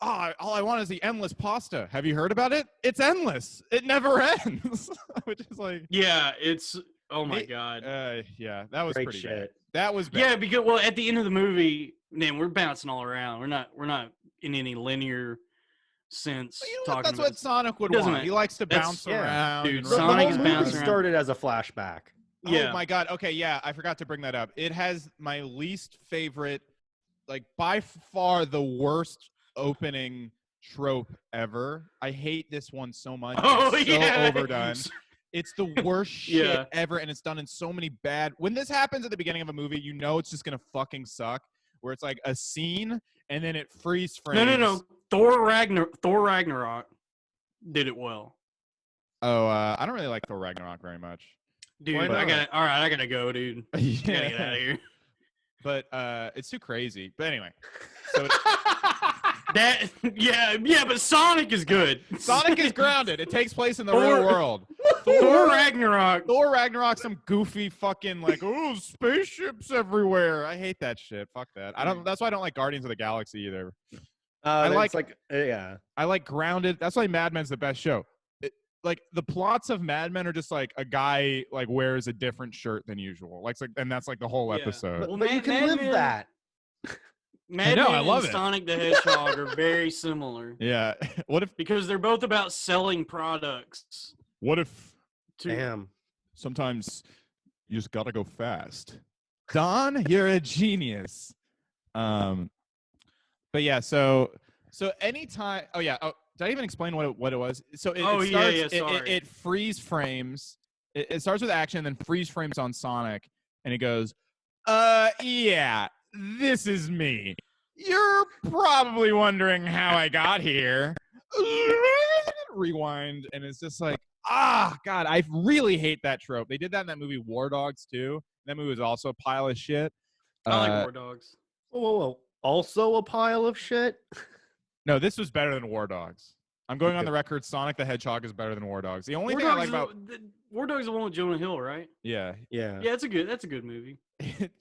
all I want is the endless pasta. Have you heard about it? It's endless. It never ends. Which is like it's oh my god. That was great pretty shit. bad. That was bad. Yeah, because at the end of the movie, man, we're bouncing all around. We're not in any linear sense. Well, that's what Sonic would want. He likes to bounce around. Dude, The Sonic whole is movie bouncing around. started as a flashback. Yeah. Oh my God. Okay, yeah, I forgot to bring that up. It has my least favorite, like by far the worst opening trope ever. I hate this one so much. Oh, It's so yeah. overdone. It's the worst shit Yeah. ever, and it's done in so many bad. When this happens at the beginning of a movie, you know it's just gonna fucking suck. Where it's like a scene, and then it freeze frames. No. Thor Ragnarok did it well. Oh, I don't really like Thor Ragnarok very much. Dude, Why not? I gotta go, dude. I gotta get out of here. But it's too crazy. But anyway, so but Sonic is good. Sonic is grounded. It takes place in the real world. Thor Ragnarok. Thor Ragnarok, some goofy fucking like, oh, spaceships everywhere. I hate that shit. Fuck that. That's why I don't like Guardians of the Galaxy either. I like Grounded. That's why Mad Men's the best show. Like the plots of Mad Men are just like a guy like wears a different shirt than usual. And that's like the whole episode. Well, but you can live that. Mad Men I love and it. Sonic the Hedgehog are very similar. Yeah. What if because they're both about selling products. What if Damn. sometimes you just gotta go fast? Don, you're a genius. But yeah, so anytime did I even explain what it was? So it freeze frames. It starts with action, then freeze frames on Sonic, and it goes, yeah, this is me. You're probably wondering how I got here. Rewind, and it's just like, God, I really hate that trope. They did that in that movie War Dogs too. That movie was also a pile of shit. I like War Dogs. Whoa. Also a pile of shit? No, this was better than War Dogs. I'm going on the record. Sonic the Hedgehog is better than War Dogs. The only thing I like about War Dogs is the one with Jonah Hill, right? Yeah. That's a good movie.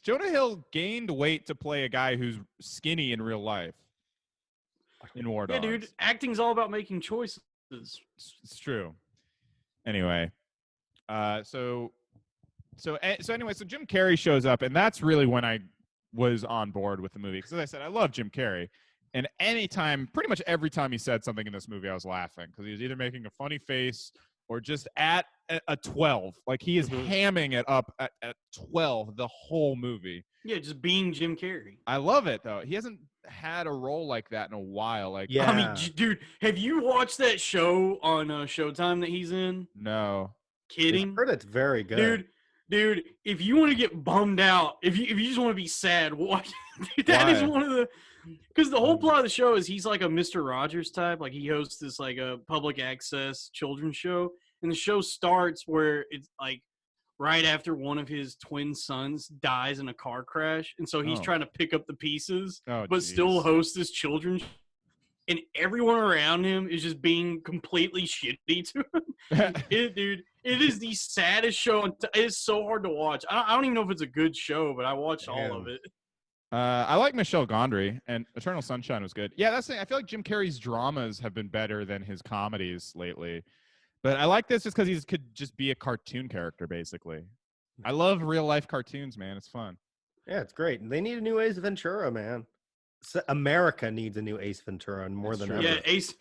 Jonah Hill gained weight to play a guy who's skinny in real life. In War Dogs. Yeah, dude. Acting's all about making choices. It's true. Anyway, so Jim Carrey shows up, and that's really when I was on board with the movie. Because as I said, I love Jim Carrey. And pretty much every time he said something in this movie, I was laughing because he was either making a funny face or just at a 12. Like he is hamming it up at 12 the whole movie. Yeah, just being Jim Carrey. I love it though. He hasn't had a role like that in a while. Like, yeah. I mean, dude, have you watched that show on Showtime that he's in? No. Kidding? I've heard it's very good. Dude, if you want to get bummed out, if you just want to be sad, watch. Dude, that is one of the. Because the whole plot of the show is he's like a Mr. Rogers type. Like he hosts this like a public access children's show. And the show starts where it's like right after one of his twin sons dies in a car crash. And so he's trying to pick up the pieces, but still host this children's. And everyone around him is just being completely shitty to him. Dude, it is the saddest show. It is so hard to watch. I don't even know if it's a good show, but I watched all of it. I like Michelle Gondry, and Eternal Sunshine was good. Yeah, that's the thing. I feel like Jim Carrey's dramas have been better than his comedies lately. But I like this just because he could just be a cartoon character, basically. I love real-life cartoons, man. It's fun. Yeah, it's great. And they need a new Ace Ventura, man. America needs a new Ace Ventura more than ever. Yeah, Ace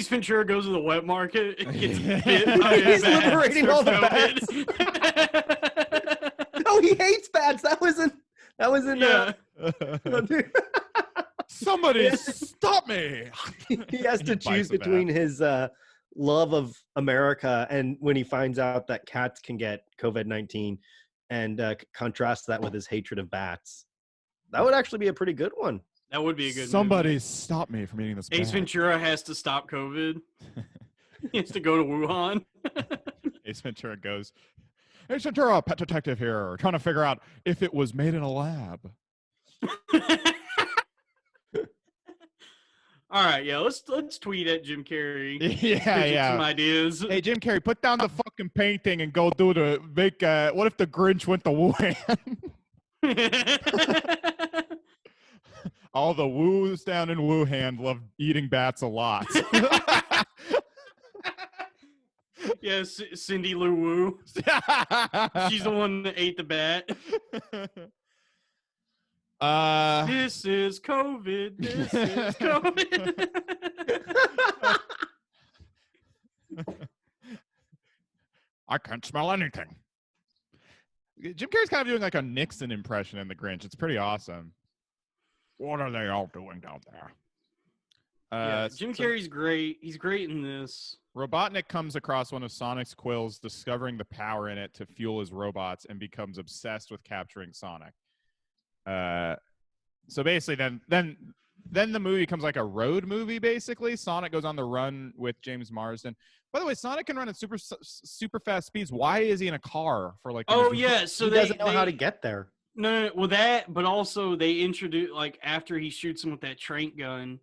Ventura goes to the wet market and gets He's liberating all the bats. No, he hates bats. That was in Somebody stop me. He has to choose between his love of America and when he finds out that cats can get COVID-19 and contrast that with his hatred of bats. That would actually be a pretty good one. That would be a good Somebody movie. Stop me from eating this Ace bat. Ventura has to stop COVID. He has to go to Wuhan. Ace Ventura goes, Ace Ventura, pet detective here, trying to figure out if it was made in a lab. All right, yeah, let's tweet at Jim Carrey. Yeah. Some ideas. Hey, Jim Carrey, put down the fucking painting and go do what if the Grinch went to Wuhan? All the woos down in Wuhan love eating bats a lot. Yes, Cindy Lou Wu. She's the one that ate the bat. This is COVID. This is COVID. I can't smell anything. Jim Carrey's kind of doing like a Nixon impression in The Grinch. It's pretty awesome. What are they all doing down there? Jim Carrey's great. He's great in this. Robotnik comes across one of Sonic's quills, discovering the power in it to fuel his robots, and becomes obsessed with capturing Sonic. So basically, then the movie becomes like a road movie. Basically, Sonic goes on the run with James Marsden. By the way, Sonic can run at super fast speeds. Why is he in a car for like? Oh yeah, so he doesn't know how to get there. No, well that, but also they introduce like after he shoots him with that trank gun,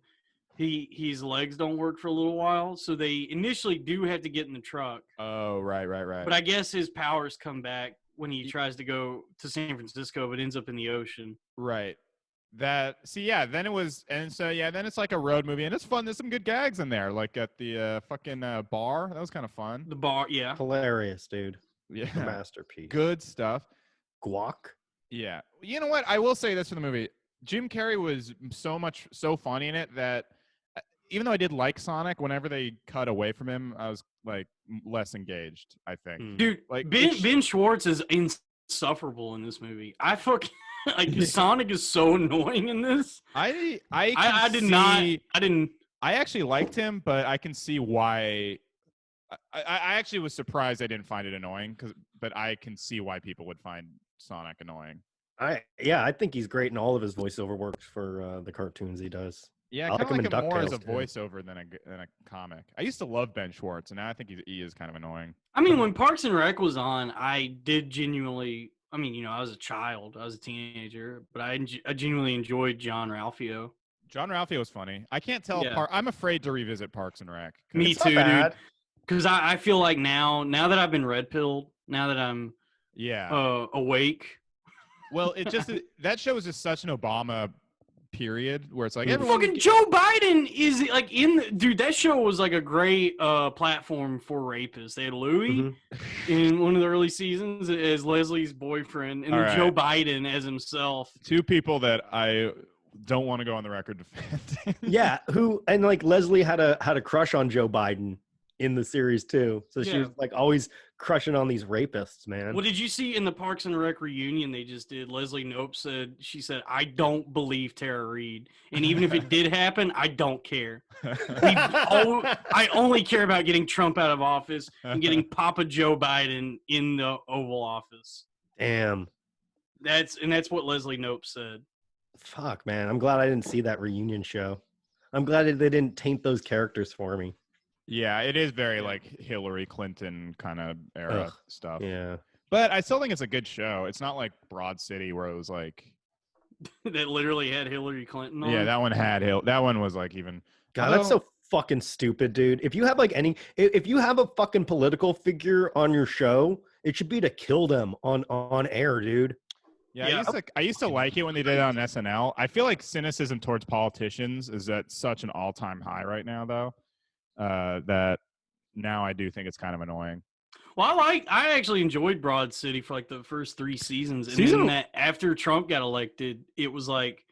his legs don't work for a little while, so they initially do have to get in the truck. Oh right. But I guess his powers come back when he tries to go to San Francisco, but ends up in the ocean. Right. Then it's like a road movie, and it's fun. There's some good gags in there, like at the fucking bar. That was kind of fun. The bar, yeah, hilarious, dude. Yeah, a masterpiece. Good stuff. Guac. Yeah, you know what? I will say this for the movie: Jim Carrey was so funny in it that even though I did like Sonic, whenever they cut away from him, I was like less engaged. I think, dude, like Ben Schwartz is insufferable in this movie. I fucking. Like Sonic is so annoying in this. I actually liked him, but I can see why. I actually was surprised I didn't find it annoying, but I can see why people would find Sonic annoying. I think he's great in all of his voiceover works for the cartoons he does. Yeah, I kind of like him more as a voiceover than a comic. I used to love Ben Schwartz, and now I think he is kind of annoying. I mean, when Parks and Rec was on, I did genuinely. I mean, you know, I was a child, I was a teenager, but I genuinely enjoyed John Ralphio. John Ralphio was funny. I can't tell. Yeah. I'm afraid to revisit Parks and Rec. Me too, dude. Because I feel like now that I've been red pilled, now that I'm awake. Well, that show is just such an Obama period where it's like fucking Joe Biden is like dude, that show was like a great platform for rapists. They had Louis in one of the early seasons as Leslie's boyfriend, and then Joe Biden as himself. Two people that I don't want to go on the record defending. Yeah, and like Leslie had a crush on Joe Biden in the series too. So she was like always crushing on these rapists, man. Well, did you see in the Parks and Rec reunion they just did? Leslie Knope said, I don't believe Tara Reid. And even if it did happen, I don't care. I only care about getting Trump out of office and getting Papa Joe Biden in the Oval Office. Damn. That's what Leslie Knope said. Fuck, man. I'm glad I didn't see that reunion show. I'm glad they didn't taint those characters for me. Yeah, it is very like Hillary Clinton kind of era stuff. Yeah. But I still think it's a good show. It's not like Broad City where it was like that literally had Hillary Clinton on. Yeah, that one had that one was like even God, that's so fucking stupid, dude. If you have like if you have a fucking political figure on your show, it should be to kill them on air, dude. Yeah, I used to like it when they did it on SNL. I feel like cynicism towards politicians is at such an all-time high right now, though. That now I do think it's kind of annoying. Well, I actually enjoyed Broad City for like the first 3 seasons, and then that after Trump got elected, it was like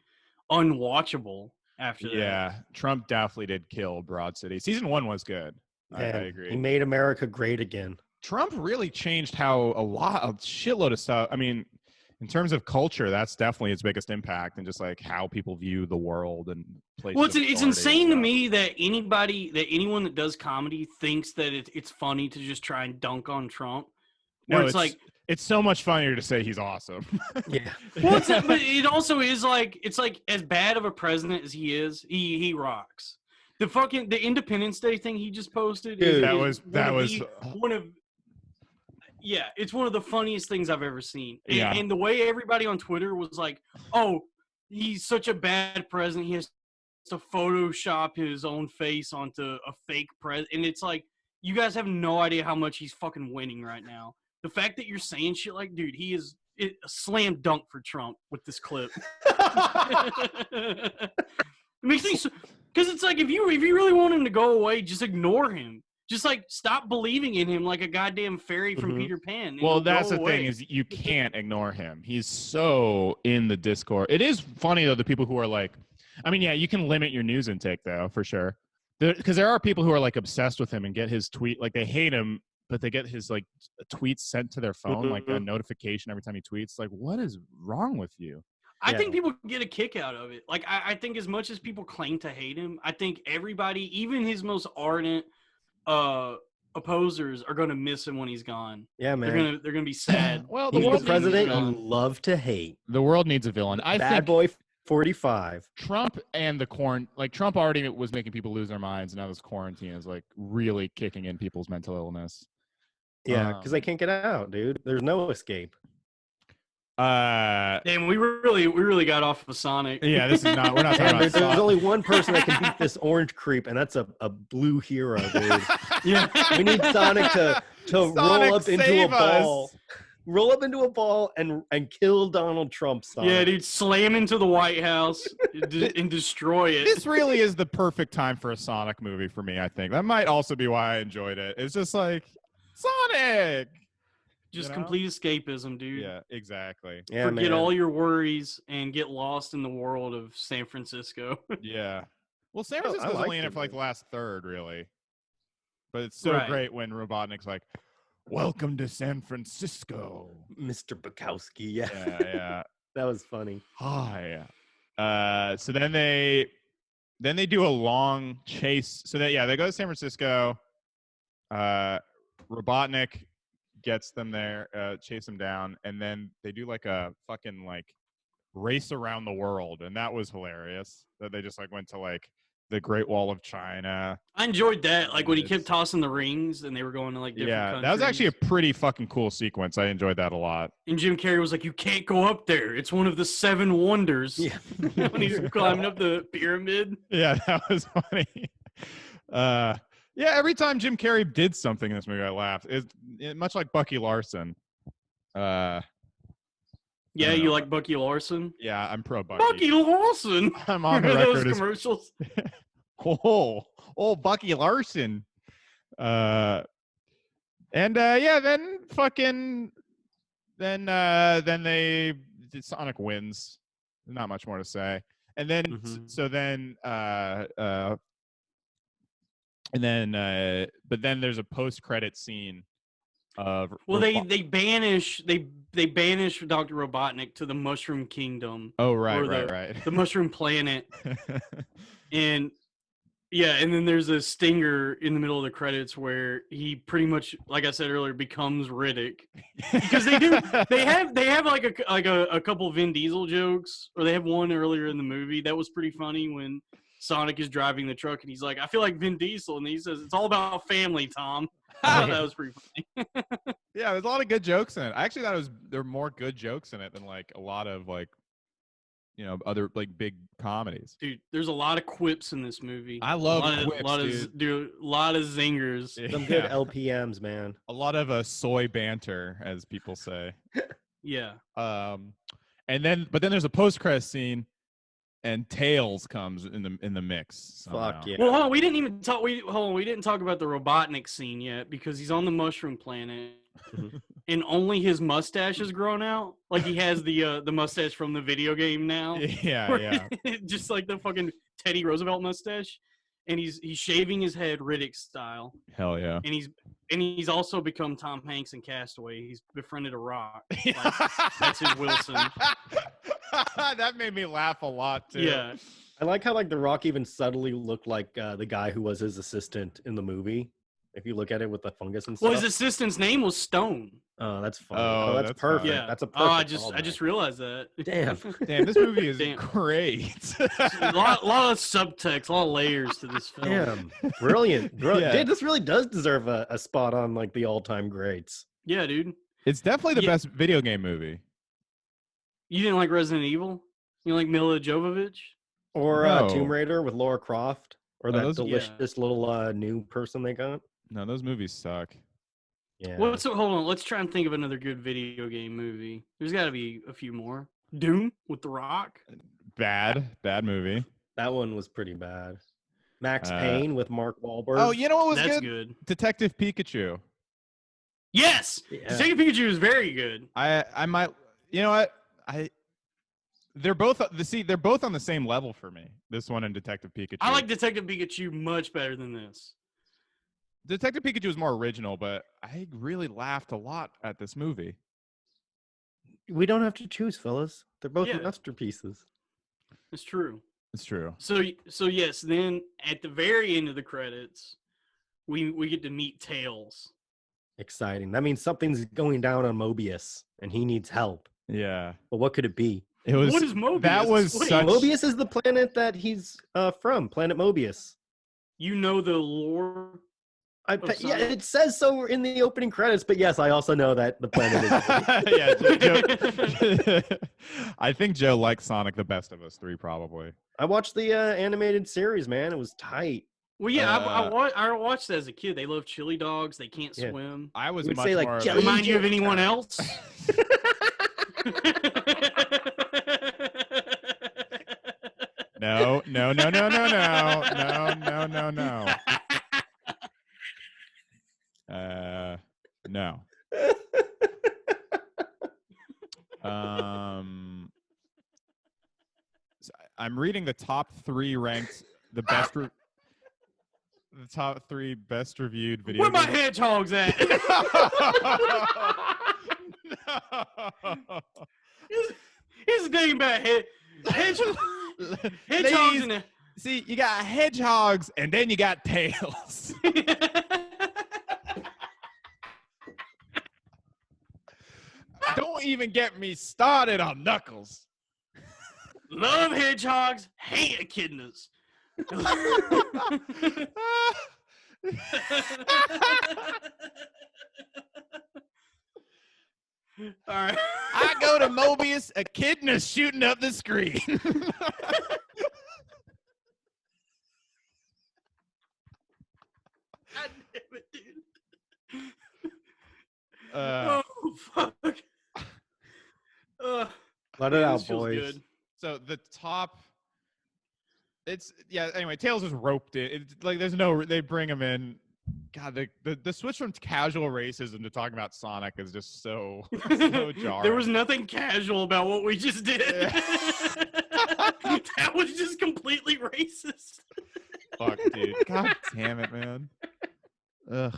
unwatchable after that. Yeah, Trump definitely did kill Broad City. Season 1 was good. I agree. He made America great again. Trump really changed how a shitload of stuff. I mean, in terms of culture, that's definitely its biggest impact, and just like how people view the world and places. Well, it's insane to me that anyone that does comedy thinks that it's funny to just try and dunk on Trump. No, it's so much funnier to say he's awesome. Yeah. Well, but it also is like it's like as bad of a president as he is, he rocks. The Independence Day thing he just posted. Dude, that was one of. Yeah, it's one of the funniest things I've ever seen. Yeah. And the way everybody on Twitter was like, oh, he's such a bad president. He has to Photoshop his own face onto a fake president. And it's like, you guys have no idea how much he's fucking winning right now. The fact that you're saying shit like, dude, he is a slam dunk for Trump with this clip. It makes me so, because it's like, if you really want him to go away, just ignore him. Just like stop believing in him like a goddamn fairy from Peter Pan. Well, that's the thing is you can't ignore him. He's so in the Discord. It is funny though, the people who are like, I mean, yeah, you can limit your news intake though, for sure. Because there are people who are like obsessed with him and get his tweet, like they hate him but they get his like tweets sent to their phone, like a Mhm. notification every time he tweets. Like, what is wrong with you? I think Yeah. people get a kick out of it. Like, I think as much as people claim to hate him, I think everybody, even his most ardent opposers, are going to miss him when he's gone. Yeah, man. They're gonna be sad. Well, He's the world needs- president you gone. love to hate. The world needs a villain. I Bad think boy 45. Trump and Trump already was making people lose their minds, and now this quarantine is like really kicking in people's mental illness. Yeah, because they can't get out, dude. There's no escape. Damn, we really got off of Sonic. Yeah, we're not talking And about there's Sonic. only one person that can beat this orange creep, and that's a blue hero, dude. Yeah. We need Sonic to Sonic, roll up into a save us. ball. Roll up into a ball and kill Donald Trump. Sonic. Yeah, dude, slam into the White House and destroy it. This really is the perfect time for a Sonic movie for me, I think. That might also be why I enjoyed it. It's just like, Sonic! Just you know? complete escapism, dude. Yeah, exactly. Yeah, Forget man. all your worries and get lost in the world of San Francisco. Yeah. Well, San I Francisco's liked only in it, it for like the man. last third, really. But it's so Right. great when Robotnik's like, welcome to San Francisco. Mr. Bukowski. Yeah, Yeah. that was funny. Hi. So then they do a long chase. So they go to San Francisco. Robotnik gets them there, chase them down, and then they do like a fucking like race around the world, and that was hilarious. That they just like went to like the Great Wall of China. I enjoyed that, like when he It's- kept tossing the rings and they were going to like different countries. That was actually a pretty fucking cool sequence. I enjoyed that a lot. And Jim Carrey was like, "You can't go up there. It's one of the 7 wonders." Yeah. When he's climbing up the pyramid. Yeah, that was funny. Yeah, every time Jim Carrey did something in this movie, I laughed. Much like Bucky Larson. Yeah, don't you know. like Bucky Larson? Yeah, I'm pro Bucky. Bucky Larson. I'm on the Remember record those as commercials? Bucky Larson. Then Sonic wins. Not much more to say. And then but then there's a post-credit scene of they banish Dr. Robotnik to the Mushroom Kingdom. Oh or right. the Mushroom Planet. And yeah, and then there's a stinger in the middle of the credits where he pretty much, like I said earlier, becomes Riddick. Because they have like a couple Vin Diesel jokes, or they have one earlier in the movie that was pretty funny when Sonic is driving the truck and he's like, "I feel like Vin Diesel," and he says, "It's all about family, Tom." I thought that was pretty funny. Yeah, there's a lot of good jokes in it. I actually thought there were more good jokes in it than like a lot of like, you know, other like big comedies. Dude, there's a lot of quips in this movie. I love quips, a lot of zingers. Some good LPMs, man. A lot of soy banter, as people say. Yeah. And then there's a post-credit scene, and Tails comes in the mix. Somehow. Fuck yeah. Well, hold on, we didn't talk about the Robotnik scene yet because he's on the Mushroom Planet, and only his mustache is grown out. Like he has the mustache from the video game now. Yeah. Just like the fucking Teddy Roosevelt mustache, and he's shaving his head Riddick style. Hell yeah. And he's also become Tom Hanks in Castaway. He's befriended a rock. Like, that's his Wilson. That made me laugh a lot too. Yeah. I like how like The Rock even subtly looked like the guy who was his assistant in the movie. If you look at it with the fungus and stuff. Well, his assistant's name was Stone. Oh, that's funny. Oh, Oh, that's that's perfect. Yeah. That's a perfect. Oh, I callback. just realized that. Damn. Damn, this movie is Damn. great. a lot of subtext, a lot of layers to this film. Damn. Brilliant. Yeah. Dude, this really does deserve a spot on like the all-time greats. Yeah, dude. It's definitely the Yeah. best video game movie. You didn't like Resident Evil? You like Mila Jovovich? Or No. Tomb Raider with Laura Croft. Or Oh, that those- delicious little new person they got. No, those movies suck. Yeah. Hold on. Let's try and think of another good video game movie. There's got to be a few more. Doom with The Rock. Bad movie. That one was pretty bad. Max Uh, Payne with Mark Wahlberg. Oh, you know what was That's good? good. Detective Pikachu. Yes, Yeah. Detective Pikachu is very good. I might. You know what? They're both they're both on the same level for me. This one and Detective Pikachu. I like Detective Pikachu much better than this. Detective Pikachu was more original, but I really laughed a lot at this movie. We don't have to choose, fellas. They're both Yeah. masterpieces. It's true. It's true. So yes, then at the very end of the credits, we get to meet Tails. Exciting. That means something's going down on Mobius, and he needs help. Yeah. But what could it be? It was. What is Mobius? That was Wait, such. Mobius is the planet that he's from, Planet Mobius. You know the lore. Yeah, it says so in the opening credits, but yes, I also know that the planet is. Yeah, Joe, I think Joe likes Sonic the best of us three, probably. I watched the animated series, man. It was tight. Well, yeah, I watched it as a kid. They love chili dogs. They can't swim. I was would much say, like, more. jelly- Remind you of anyone else? No. No. So I'm reading the top 3 ranked, the top 3 best reviewed video. Where my hedgehogs at? Here's the thing about hedgehogs. Hedgehogs in See, you got hedgehogs, and then you got tails. Don't even get me started on Knuckles. Love hedgehogs, hate echidnas. All right. I go to Mobius, echidna shooting up the screen. God damn it, dude. Uh, Oh fuck. Let it out, this feels boys. good. So the top, anyway, Tails is roped in. It's like there's no, they bring him in. God, the switch from casual racism to talking about Sonic is just so jarring. There was nothing casual about what we just did. That was just completely racist. Fuck, dude. God damn it, man. Ugh.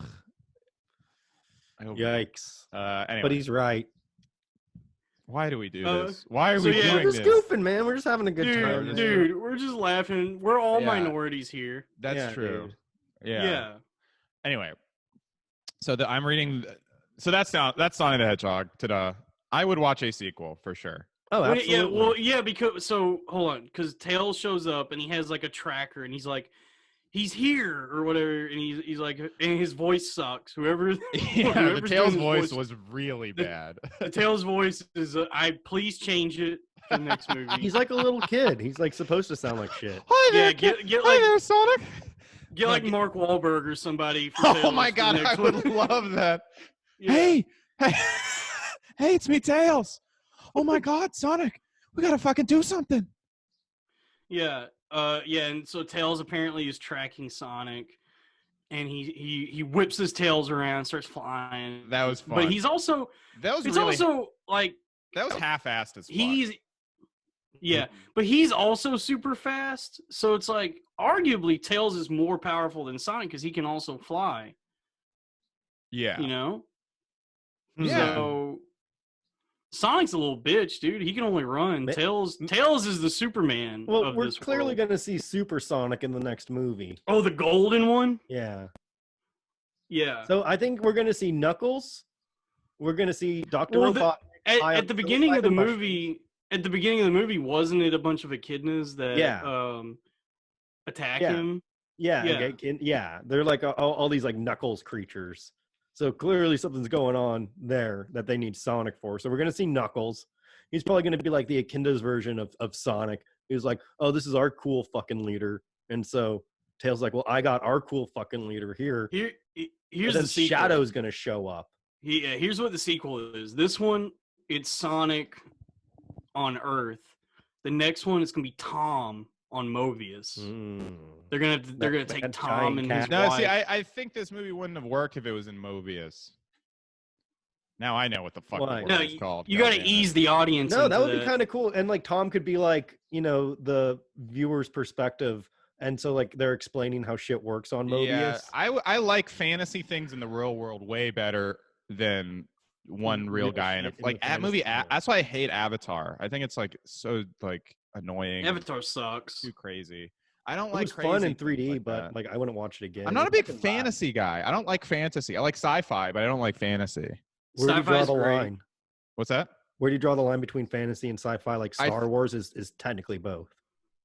Yikes. Anyway, But he's right. why do we do this? Why are so we yeah, doing We're this? just goofing, man. We're just having a good time. Dude, we're just laughing. We're all Yeah. minorities here. That's Yeah, true. dude. Yeah. Anyway, so I'm reading. So that's Sonic the Hedgehog. Ta-da! I would watch a sequel for sure. Oh, Well, absolutely. yeah, because hold on, because Tails shows up and he has like a tracker and he's like, he's here or whatever, and he's like, and his voice sucks. Yeah, the whoever's Tails doing his voice was really bad. The Tails voice is, please change it for the next movie. He's like a little kid. He's like supposed to sound like shit. Hi there, get Hi like there, Sonic. get like Mark Wahlberg or somebody. For Oh Tails my for god, the next I would one. love that. Yeah. Hey, it's me, Tails. Oh my god, Sonic, we gotta fucking do something. Yeah, and so Tails apparently is tracking Sonic, and he whips his tails around, starts flying. That was fun. But he's also That was it's really also like that was half-assed as fuck. Yeah, but he's also super fast, so it's like arguably Tails is more powerful than Sonic because he can also fly. Yeah. You know? Yeah. So Sonic's a little bitch, dude. He can only run. Tails is the Superman. Well, of we're this clearly world. going to see Super Sonic in the next movie. Oh, the golden one? Yeah. Yeah. So I think we're going to see Knuckles. We're going to see Dr. Well, Robot. at the beginning of the movie, wasn't it a bunch of echidnas that attack him? Yeah. They're like all these like Knuckles creatures. So clearly something's going on there that they need Sonic for. So we're going to see Knuckles. He's probably going to be like the Echidna's version of Sonic. He's like, oh, this is our cool fucking leader. And so Tails like, well, I got our cool fucking leader here. Here's the the sequel. Shadow's going to show up. Yeah, here's what the sequel is. This one, it's Sonic on Earth. The next one is going to be Tom on Mobius. They're gonna take Tom and his No, wife. see, I think this movie wouldn't have worked if it was in Mobius. Now I know what the fuck the word is called. You got to ease the audience. No, that would be kind of cool. And like Tom could be like, the viewer's perspective and so like they're explaining how shit works on Mobius. Yeah, I like fantasy things in the real world way better than one real guy in a like movie. That's why I hate Avatar. I think it's like so like annoying. Avatar sucks. Too crazy. I don't like. It was fun in 3D, but like I wouldn't watch it again. I'm not a big fantasy guy. I don't like fantasy. I like sci-fi, but I don't like fantasy. Where do you draw the line? What's that? Where do you draw the line between fantasy and sci-fi? Like Star Wars is technically both.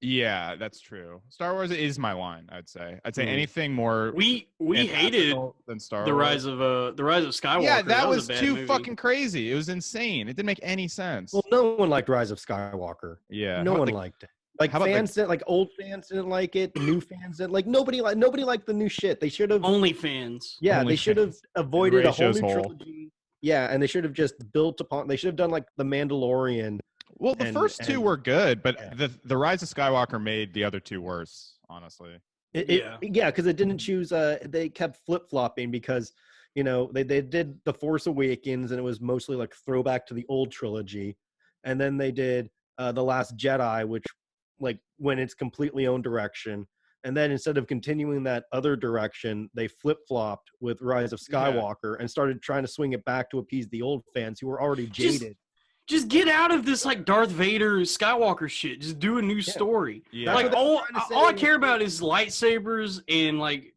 Yeah, that's true. Star Wars is my line. I'd say anything more. We hated than Star the Wars. rise of Skywalker. Yeah, that was too movie. fucking crazy. It was insane. It didn't make any sense. Well, no one liked Rise of Skywalker. Yeah, no one liked it. Like fans didn't like. Old fans didn't like it. New fans didn't like. Nobody liked the new shit. They should have only fans. Yeah, they should have avoided a whole new trilogy. Yeah, and they should have just built upon. They should have done like the Mandalorian. Well, the first two were good, but the Rise of Skywalker made the other two worse. Honestly, because it didn't choose. They kept flip flopping because they did the Force Awakens and it was mostly like throwback to the old trilogy, and then they did the Last Jedi, which like went its completely own direction. And then instead of continuing that other direction, they flip-flopped with Rise of Skywalker and started trying to swing it back to appease the old fans who were already jaded. Just get out of this like Darth Vader Skywalker shit. Just do a new story. Yeah. Like all I care about is lightsabers and like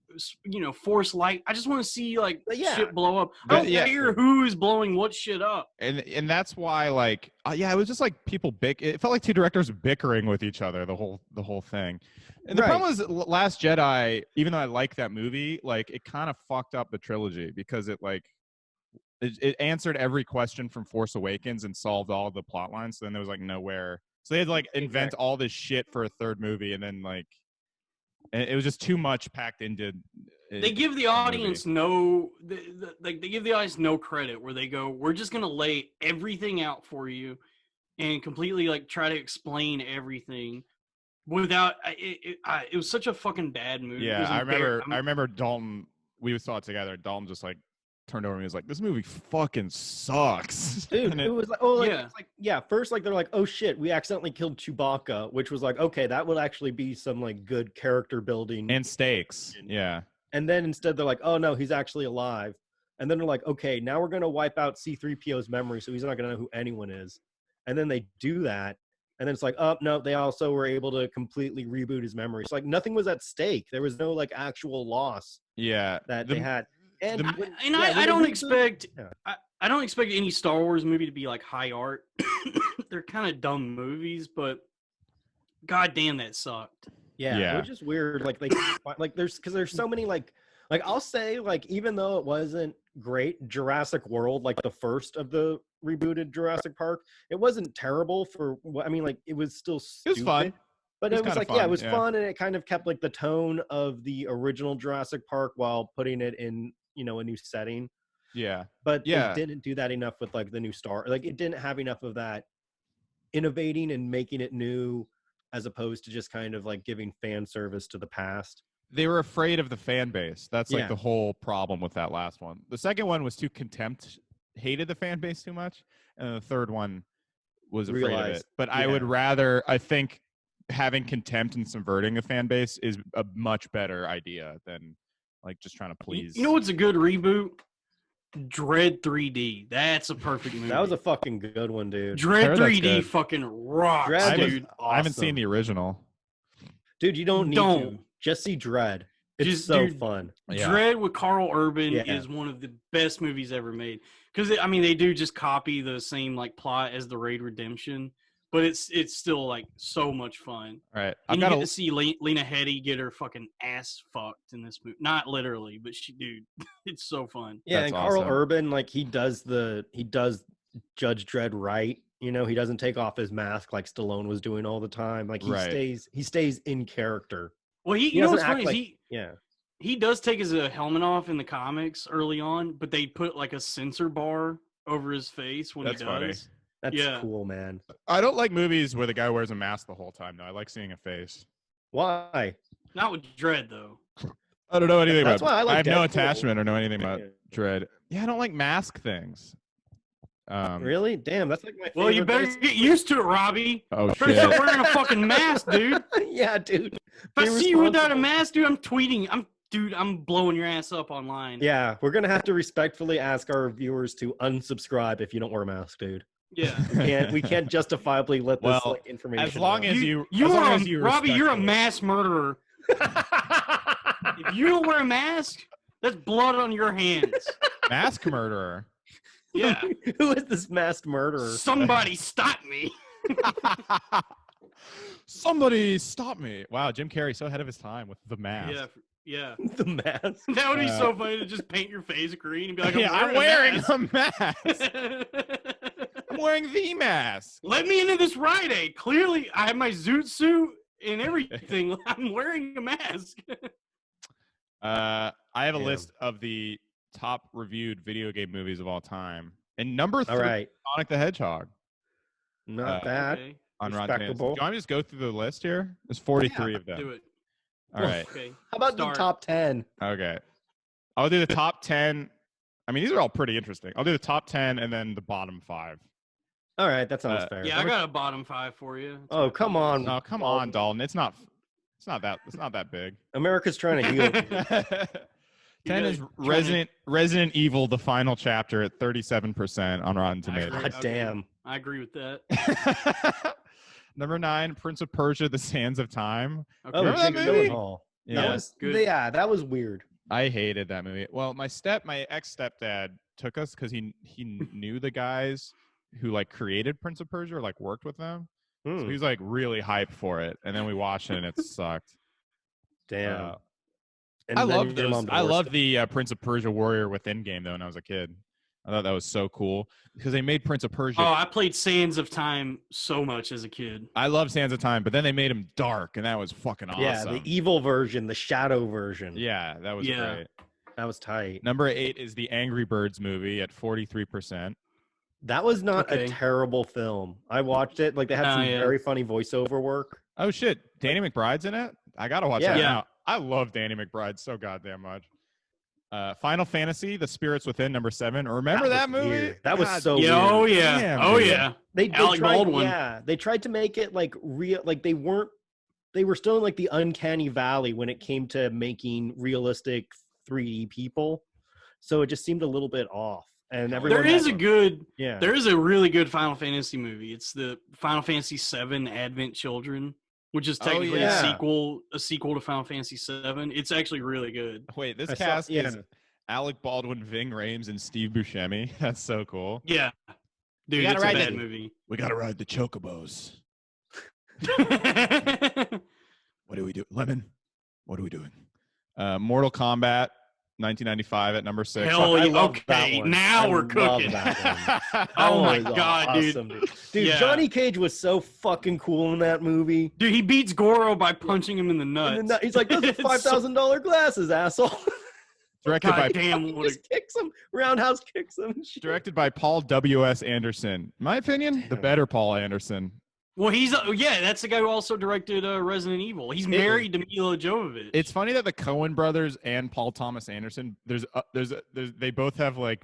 Force light. I just want to see like shit blow up. I don't care who is blowing what shit up. And that's why like it was just like people it felt like two directors bickering with each other the whole thing. And the problem was Last Jedi, even though I like that movie, like it kind of fucked up the trilogy because it answered every question from Force Awakens and solved all the plot lines. So then there was like nowhere. So they had to like invent all this shit for a third movie, and then like it was just too much packed into. They give the audience they give the audience no credit. Where they go, we're just gonna lay everything out for you, and completely like try to explain everything. Without it was such a fucking bad movie. Yeah, I remember Dalton. We saw it together. Dalton just like turned over and he was like, "This movie fucking sucks." Dude, it was like, first like they're like, "Oh shit, we accidentally killed Chewbacca," which was like, okay, that would actually be some like good character building and stakes. Yeah. And then instead they're like, "Oh no, he's actually alive." And then they're like, "Okay, now we're gonna wipe out C-3PO's memory, so he's not gonna know who anyone is." And then they do that. And then it's like, oh, no, they also were able to completely reboot his memory. So, like, nothing was at stake. There was no, like, actual loss that they had. And I don't expect I don't expect any Star Wars movie to be, like, high art. They're kind of dumb movies, but goddamn, that sucked. Yeah. Which is weird. Like, there's so many, like, I'll say, like, even though it wasn't great, Jurassic World, like the first of the rebooted Jurassic Park, it wasn't terrible it was still stupid. It was fun. But it was like, it was fun, and it kind of kept like the tone of the original Jurassic Park while putting it in, a new setting. Yeah. But it didn't do that enough with like the new Star. Like it didn't have enough of that innovating and making it new as opposed to just kind of like giving fan service to the past. They were afraid of the fan base. That's like the whole problem with that last one. The second one was hated the fan base too much. And the third one was afraid of it. But I would rather, I think having contempt and subverting a fan base is a much better idea than like just trying to please. You know what's a good reboot? Dredd 3D. That's a perfect movie. That was a fucking good one, dude. Dredd 3D fucking rocks, dude. I haven't seen the original. Dude, you don't need to. Just see Dredd. It's fun. Dredd with Carl Urban is one of the best movies ever made. Because, they do just copy the same, like, plot as the Raid Redemption. But it's still, like, so much fun. All right. And you get to see Lena Headey get her fucking ass fucked in this movie. Not literally, but it's so fun. Yeah, and Carl Urban, like, he does Judge Dredd right. He doesn't take off his mask like Stallone was doing all the time. Like, he stays in character. Well, you know what's funny is he does take his helmet off in the comics early on, but they put like a censor bar over his face when he does. Funny. That's cool, man. I don't like movies where the guy wears a mask the whole time. No, I like seeing a face. Why? Not with Dredd, though. I don't know anything about. I have no attachment or know anything about Dredd. Yeah, I don't like mask things. Really? Damn, that's like my favorite. Well, you better get used to it, Robbie. Oh, Better shit. start wearing a fucking mask, dude. Yeah, dude. If I see you without a mask, dude, I'm tweeting. I'm blowing your ass up online. Yeah, we're gonna have to respectfully ask our viewers to unsubscribe if you don't wear a mask, dude. Yeah. We can't justifiably let this like information. As long out. as you Robbie, you're a mass murderer. If you don't wear a mask, that's blood on your hands. Mask murderer. Yeah. Who is this masked murderer? Somebody stop me. Somebody stop me. Wow, Jim Carrey's so ahead of his time with the mask. Yeah. The mask. That would be so funny to just paint your face green and be like, I'm wearing a a mask. I'm wearing the mask. Let me into this Rite Aid. Clearly, I have my zoot suit and everything. I'm wearing a mask. I have a list of the top reviewed video game movies of all time. And number 3, Sonic the Hedgehog. Not bad. Okay. On Rotten Tomatoes. Do you want me to just go through the list here? There's 43 of them. Do it. All right. Okay. How about the top 10? Okay. I'll do the top 10. I mean, these are all pretty interesting. I'll do the top 10 and then the bottom 5. All right, that sounds fair. Yeah, I got a bottom 5 for you. Oh, come on. No, come on, Dalton. It's not that big. America's trying to heal. 10 is Resident Evil: The Final Chapter at 37% on Rotten Tomatoes. God damn. I agree with that. Number 9, Prince of Persia: The Sands of Time. Okay. Oh, Remember that movie? Yeah, that was weird. I hated that movie. Well, my ex-stepdad took us because he knew the guys who like created Prince of Persia or like worked with them. So he was like really hyped for it, and then we watched it and it sucked. Damn. I loved the Prince of Persia Warrior Within game though when I was a kid. I thought that was so cool because they made Prince of Persia. Oh, I played Sands of Time so much as a kid. I love Sands of Time, but then they made him dark, and that was fucking awesome. Yeah, the evil version, the shadow version. Yeah, that was great. That was tight. Number 8 is the Angry Birds movie at 43%. That was not a terrible film. I watched it. Like they had some very funny voiceover work. Oh shit, Danny McBride's in it. I gotta watch that now. I love Danny McBride so goddamn much. Final Fantasy: The Spirits Within, number 7. Remember that movie? Weird. That was so weird. Oh yeah. Damn, oh dude. yeah. They Alec tried, Baldwin. Yeah, they tried to make it like real. Like they were still in like the uncanny valley when it came to making realistic 3D people. So it just seemed a little bit off. And everyone there is a really good Final Fantasy movie. It's the Final Fantasy VII Advent Children, which is technically a sequel to Final Fantasy VII. It's actually really good. Wait, this cast is Alec Baldwin, Ving Rhames, and Steve Buscemi. That's so cool. Yeah. Dude, it's a bad movie. We gotta ride the chocobos. What do we do? Lemon, what are we doing? Mortal Kombat 1995 at number 6. Hell, okay, now we're cooking. Oh my god, awesome, dude! Johnny Cage was so fucking cool in that movie. Dude, he beats Goro by punching him in the nuts. He's like, "Those are $5,000 glasses, asshole." Directed by just kicks him, roundhouse kicks him. Directed by Paul W.S. Anderson. In my opinion, the better Paul Anderson. Well, that's the guy who also directed Resident Evil. He's married to Mila Jovovich. It's funny that the Coen brothers and Paul Thomas Anderson, they both have like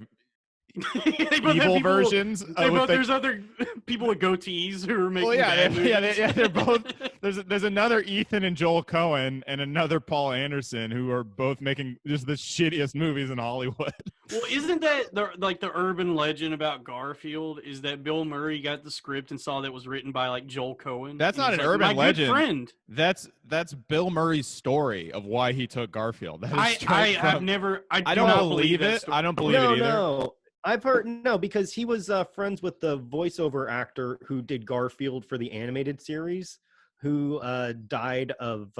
evil versions. There's other people with goatees who are making. They're both. There's another Ethan and Joel Coen and another Paul Anderson who are both making just the shittiest movies in Hollywood. Well, isn't that the urban legend about Garfield? Is that Bill Murray got the script and saw that it was written by like Joel Coen? That's not an urban legend. Friend. That's Bill Murray's story of why he took Garfield. I don't believe it. I don't believe it either. No. I've heard because he was friends with the voiceover actor who did Garfield for the animated series, who died of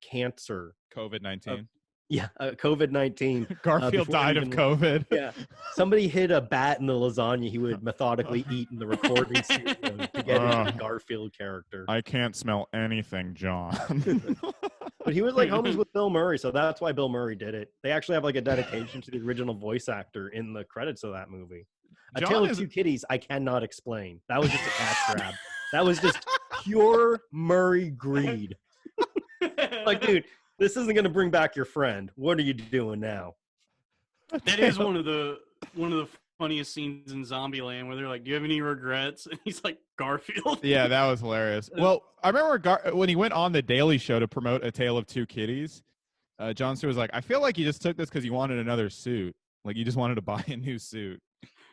cancer. COVID-19. COVID-19. Garfield died of COVID. Yeah. Somebody hid a bat in the lasagna he would methodically eat in the recording studio to get into the Garfield character. I can't smell anything, John. But he was like homies with Bill Murray, so that's why Bill Murray did it. They actually have like a dedication to the original voice actor in the credits of that movie. A Tale of Two Kitties, I cannot explain. That was just a cash grab. That was just pure Murray greed. Like, dude, this isn't going to bring back your friend. What are you doing now? That is one of the funniest scenes in Zombieland where they're like, "Do you have any regrets?" And he's like, "Garfield." Yeah, that was hilarious. Well, I remember when he went on the Daily Show to promote A Tale of Two Kitties, Jon Stewart was like, "I feel like you just took this because you wanted another suit. Like you just wanted to buy a new suit."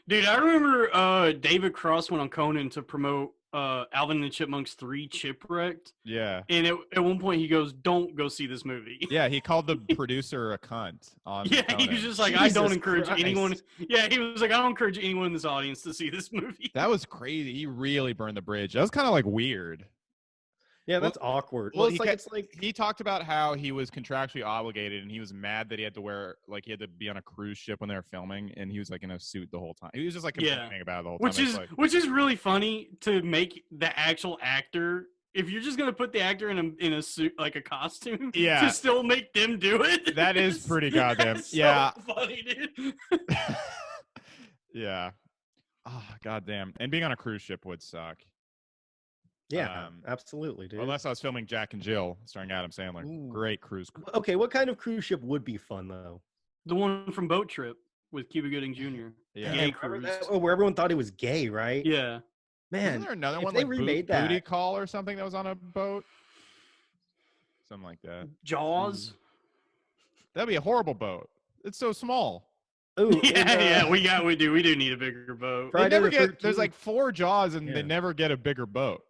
Dude, I remember David Cross went on Conan to promote Alvin and the Chipmunks 3 Chipwrecked. Yeah. And at one point he goes, "Don't go see this movie." Yeah, he called the producer a cunt on Yeah, Conan. he was just like, Jesus "I don't encourage Christ. anyone." Yeah, he was like, "I don't encourage anyone in this audience to see this movie." That was crazy. He really burned the bridge. That was kind of like weird. Yeah, that's awkward. Well, it's like he talked about how he was contractually obligated, and he was mad that he had to be on a cruise ship when they were filming, and he was like in a suit the whole time. He was just like complaining about it the whole time. Which is really funny to make the actual actor. If you're just gonna put the actor in a suit, like a costume, to still make them do it, that is pretty goddamn. So funny, dude. Yeah. Oh, goddamn. And being on a cruise ship would suck. Yeah, absolutely, dude. Unless I was filming Jack and Jill, starring Adam Sandler. Ooh. Great cruise. Okay, what kind of cruise ship would be fun though? The one from Boat Trip with Cuba Gooding Jr. Yeah, Gay remember cruise. that? Oh, where everyone thought he was gay, right? Yeah. Man, isn't there another if one they like remade that. Booty Call or something that was on a boat? Something like that. Jaws. That'd be a horrible boat. It's so small. Ooh, We do need a bigger boat. They Friday never the get. 13th. There's like 4 Jaws, and Yeah. they never get a bigger boat.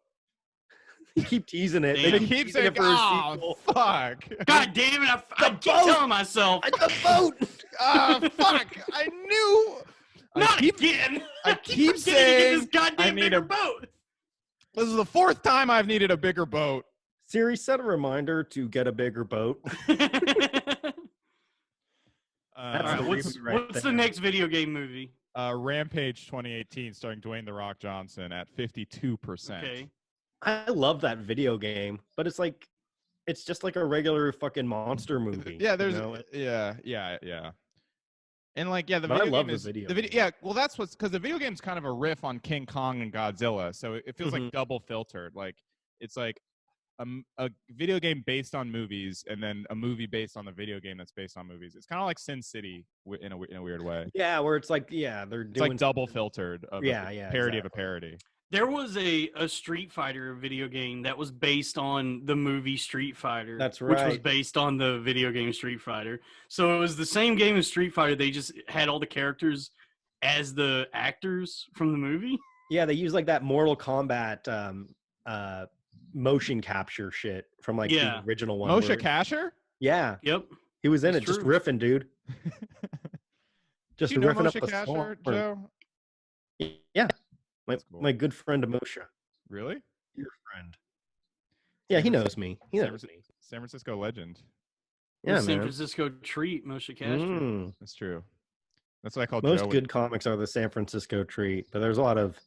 You keep teasing it. Damn. They They keep saying, it for a "Oh, sequel. fuck." God damn it! I keep boat! telling myself. The boat. Fuck! I knew. Not again. I keep forgetting to get saying this goddamn I need bigger a boat. This is the 4th time I've needed a bigger boat. Siri, set a reminder to get a bigger boat. All That's right, the what's reboot right the there. next video game movie? Rampage 2018, starring Dwayne "The Rock" Johnson at 52%. Okay. I love that video game, but it's just like a regular fucking monster movie. Yeah, there's you know? yeah. And like the But video I love game the is video the video. Yeah, well, that's what's because the video game's kind of a riff on King Kong and Godzilla, so it feels like double filtered. Like it's like a video game based on movies, and then a movie based on the video game that's based on movies. It's kind of like Sin City in a weird way. Yeah, where it's like they're It's doing like double filtered. Of a parody of a parody. There was a Street Fighter video game that was based on the movie Street Fighter. That's Which was right. based on the video game Street Fighter. So it was the same game as Street Fighter. They just had all the characters as the actors from the movie. Yeah, they use like that Mortal Kombat motion capture shit from like the original one. Moshe Kasher? Yeah. Yep. He was in That's it, just true. riffing, dude. Just Do you know riffing Moshe up the Kasher, song. Joe? Yeah. That's cool. My good friend Moshe. Really? Your friend. Yeah, he knows me. He knows me. San Francisco legend. Yeah, San man. Francisco treat, Moshe Kasher. Mm. That's true. That's what I call Most Joe. good comics are the San Francisco treat, but there's a lot of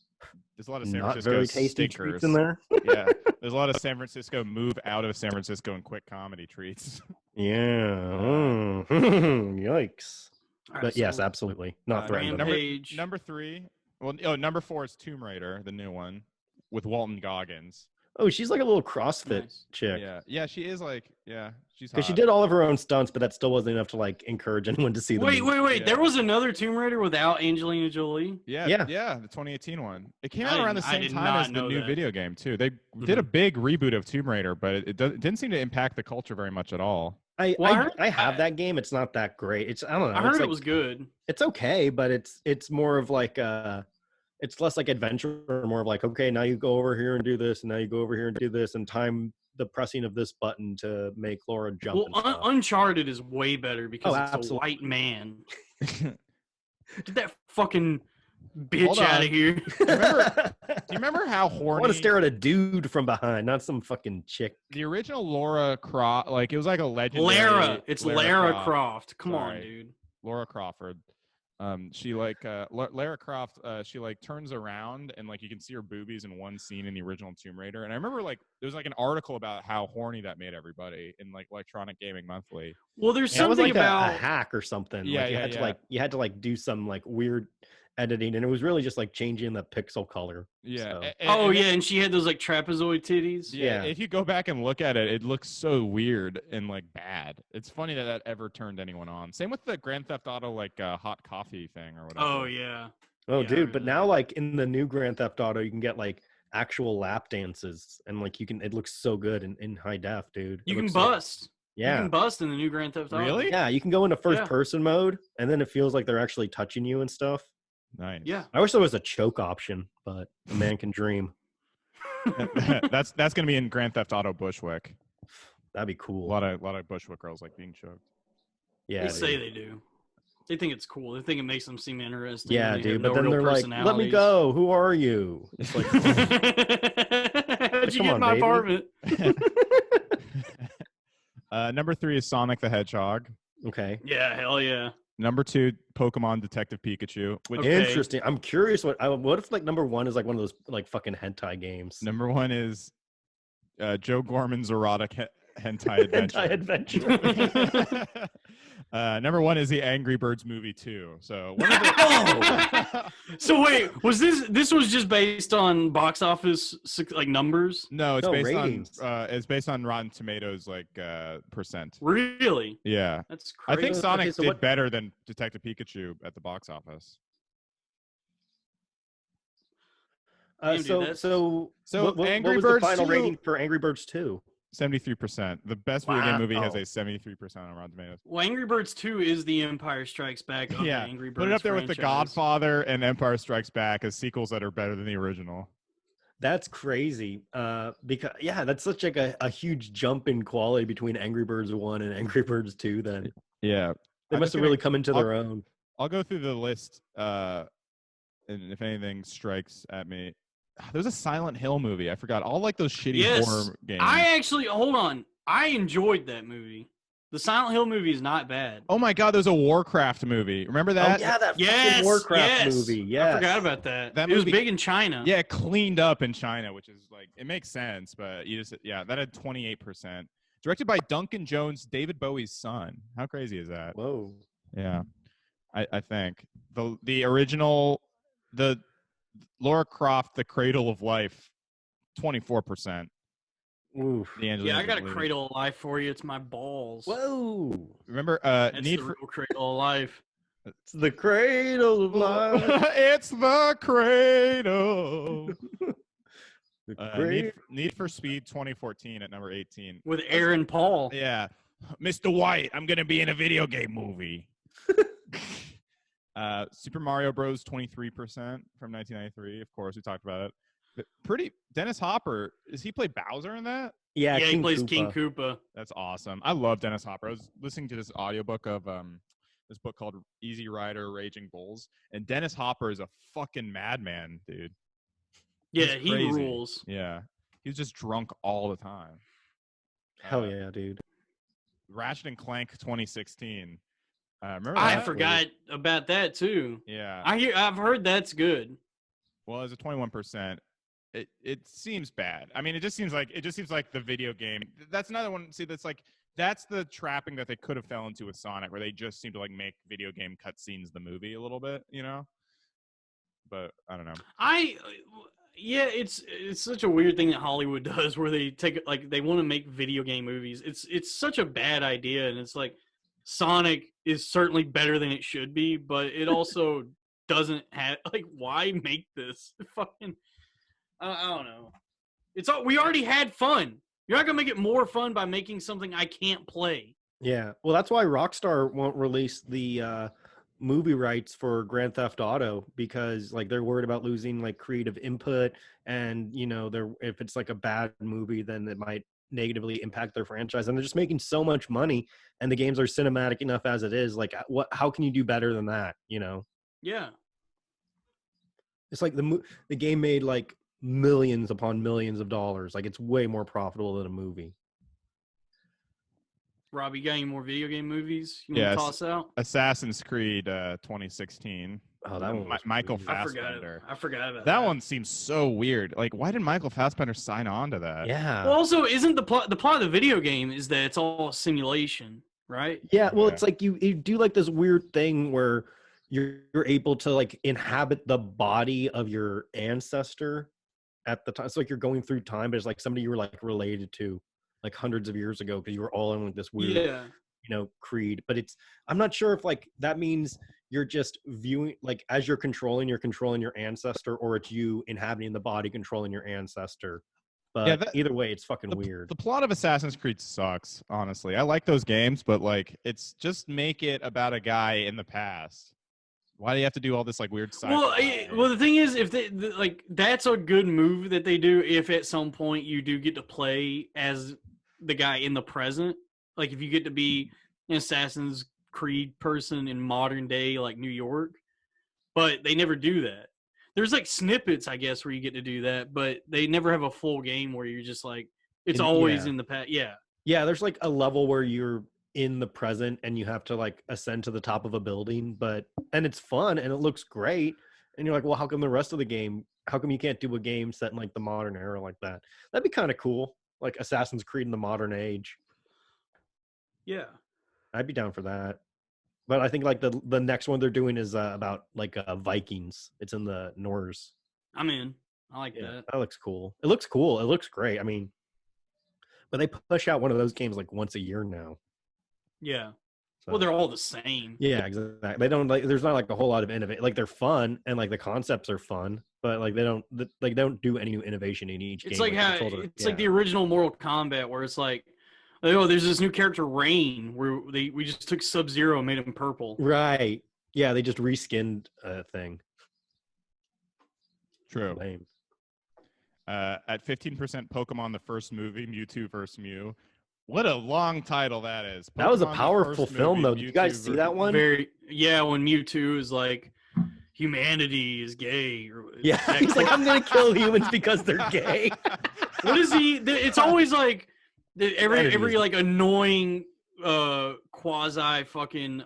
There's a lot of San not Francisco very tasty stinkers treats in there. Yeah, there's a lot of San Francisco move out of San Francisco and quick comedy treats. Yeah. Yikes. All right, But yes, so absolutely. Not threatened. Rampage. Number 3. Well, number 4 is Tomb Raider, the new one with Walton Goggins. Oh, she's like a little CrossFit Nice. chick. Yeah, she is like, she's Because she hot. did all of her own stunts, but that still wasn't enough to like encourage anyone to see the movie. Wait. Yeah. There was another Tomb Raider without Angelina Jolie? Yeah, Yeah. the 2018 one. It came I out around the didn't- I same did time not as the know new that. video game too. They did a big reboot of Tomb Raider, but it didn't seem to impact the culture very much at all. I heard- have that game. It's not that great. I don't know. I heard it's it like, was good. It's okay, but it's more of like it's less like adventure, more of like, okay, now you go over here and do this, and now you go over here and do this, and time the pressing of this button to make Laura jump. Well, and stuff. Uncharted is way better because it's absolutely. a white man. Get that fucking bitch Hold out on. of here. Do you remember how I horny want to stare at a dude from behind, not some fucking chick. the original Laura Croft? Like it was like a legendary. Lara. It's Lara Croft. Croft. Come on, Sorry. dude. Laura Crawford. She like Lara Croft. She like turns around and like you can see her boobies in one scene in the original Tomb Raider. And I remember like there was like an article about how horny that made everybody in like Electronic Gaming Monthly. Well, there's That was something like about a hack or something. Yeah, like you yeah, had yeah. to you had to like do some like weird. editing, and it was really just like changing the pixel color. Yeah. So. And she had those like trapezoid titties. Yeah. If you go back and look at it, it looks so weird and like bad. It's funny that ever turned anyone on. Same with the Grand Theft Auto like hot coffee thing or whatever. Oh yeah. Oh, Yeah, dude, but now like in the new Grand Theft Auto, you can get like actual lap dances, and like it looks so good in high def, dude. You can bust. Yeah. You can bust in the new Grand Theft Auto. Really? Yeah, you can go into first person mode, and then it feels like they're actually touching you and stuff. Nice. Yeah. I wish there was a choke option, but a man can dream. That's gonna be in Grand Theft Auto Bushwick. That'd be cool. A lot of Bushwick girls like being choked. Yeah, They say they do. They think it's cool. They think it makes them seem interesting. Yeah, dude. But then they're like, "Let me go. Who are you?" It's like, how'd you get in my apartment? Number 3 is Sonic the Hedgehog. Okay. Yeah, hell yeah. Number 2, Pokemon Detective Pikachu. Which Interesting. I'm curious. What if like number 1 is like one of those like fucking hentai games? Number 1 is Joe Gorman's erotic hentai adventure. Hentai adventure. Number 1 is the Angry Birds movie 2. So one of the... So wait, was this was just based on box office like numbers? No, it's ratings. It's based on Rotten Tomatoes like percent. Really? Yeah. That's crazy. I think Sonic did better than Detective Pikachu at the box office. So Angry what was Birds the final 2? rating for Angry Birds 2? 73%. The best video game movie has a 73% on Rotten Tomatoes. Well, Angry Birds 2 is the Empire Strikes Back of the Angry Birds Put it up there franchise. with The Godfather and Empire Strikes Back as sequels that are better than the original. That's crazy. Because that's such like a huge jump in quality between Angry Birds 1 and Angry Birds 2 then. Yeah. They must have really come into their own. I'll go through the list and if anything strikes at me. There's a Silent Hill movie. I forgot. All like those shitty horror games. Hold on. I enjoyed that movie. The Silent Hill movie is not bad. Oh my God, there's a Warcraft movie. Remember that? Oh, yeah, that fucking Warcraft movie. Yeah, I forgot about that. That movie was movie, big in China. Yeah, cleaned up in China, which is like, it makes sense, but that had 28%. Directed by Duncan Jones, David Bowie's son. How crazy is that? Whoa. Yeah, I think the original, the Lara Croft, The Cradle of Life, 24%. Oof. Yeah, I got a Cradle of Life for you. It's my balls. Whoa. Remember, That's the real Cradle of Life. It's the Cradle of Life. It's the Cradle. Need for Speed 2014 at number 18. With Aaron Paul. Yeah. Mr. White, I'm going to be in a video game movie. Super Mario Bros. 23% from 1993. Of course, we talked about it. But Dennis Hopper, does he play Bowser in that? Yeah, he plays King Koopa. That's awesome. I love Dennis Hopper. I was listening to this audiobook of this book called Easy Rider Raging Bulls, and Dennis Hopper is a fucking madman, dude. Yeah, he rules. Yeah. He's just drunk all the time. Hell yeah, dude. Ratchet and Clank 2016. Remember that? I forgot about that too. Yeah. I've heard that's good. Well, it's a 21%. It seems bad. I mean, it just seems like the video game. That's another one. See, that's the trapping that they could have fell into with Sonic, where they just seem to like make video game cutscenes the movie a little bit, you know? But I don't know. It's such a weird thing that Hollywood does, where they take they want to make video game movies. It's such a bad idea, and it's like Sonic is certainly better than it should be, but it also doesn't have why make this fucking I don't know. We already had fun. You're not gonna make it more fun by making something I can't play. Yeah, well, that's why Rockstar won't release the movie rights for Grand Theft Auto, because they're worried about losing creative input, and if it's a bad movie, then it might negatively impact their franchise, and they're just making so much money, and the games are cinematic enough as it is. How can you do better than that? Yeah, it's the game made millions upon millions of dollars. It's way more profitable than a movie. Robbie, you got any more video game movies you want to toss out? Assassin's Creed 2016. Oh, that one. Michael Fassbender. I forgot about that one. Seems so weird. Why did Michael Fassbender sign on to that? Yeah. Well, also, isn't the plot of the video game is that it's all simulation, right? Yeah. Well, it's you do this weird thing where you're able to like inhabit the body of your ancestor at the time. It's like you're going through time, but it's like somebody you were like related to like hundreds of years ago because you were all in like this weird creed. But I'm not sure if like that means you're just viewing like as you're controlling your ancestor, or it's you inhabiting the body controlling your ancestor. But either way, it's fucking weird. The plot of Assassin's Creed sucks, honestly. I like those games, but like it's just make it about a guy in the past. Why do you have to do all this like weird sci-fi? Well, the thing is, if like that's a good move that they do. If at some point you do get to play as the guy in the present, like if you get to be an Assassin's Creed person in modern day like New York, but they never do that. There's like snippets, I guess, where you get to do that, but they never have a full game where you're just like it's always in the past. Yeah, there's like a level where you're in the present and you have to like ascend to the top of a building, and it's fun and it looks great, and you're like, well, how come you can't do a game set in like the modern era like that? That'd be kind of cool, like Assassin's Creed in the modern age. Yeah, I'd be down for that. But I think like the next one they're doing is about like Vikings. It's in the Norse. I'm in. I like that. That looks cool. It looks cool. It looks great. I mean, but they push out one of those games like once a year now. Yeah. So, well, they're all the same. Yeah, exactly. They don't like. There's not like a whole lot of innovation. Like they're fun and like the concepts are fun, but like they don't do any new innovation in each game. It's like like the original Mortal Kombat, where it's like, oh, there's this new character, Rain, where we just took Sub-Zero and made him purple. Right. Yeah, they just reskinned a thing. True. Lame. At 15%, Pokemon the first movie, Mewtwo vs. Mew. What a long title that is. Pokemon, that was a powerful film, though. Did you guys see that one? When Mewtwo is like, humanity is gay. Yeah, he's like, I'm going to kill humans because they're gay. What is he? It's always like, every like annoying quasi fucking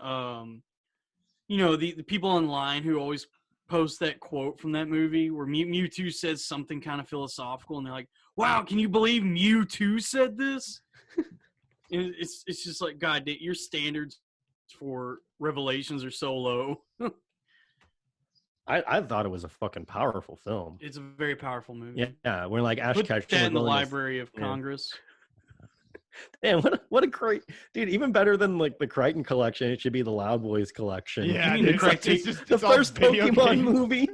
the people online who always post that quote from that movie where Mewtwo says something kind of philosophical and they're like, wow, can you believe Mewtwo said this? And it's just like, God, your standards for revelations are so low. I thought it was a fucking powerful film. It's a very powerful movie. Yeah, we're like Ash Ketchum. Put that in the Library of Congress. Damn, what a great dude! Even better than like the Crichton collection, it should be the Loud Boys collection. Yeah, it's the first Pokemon movie.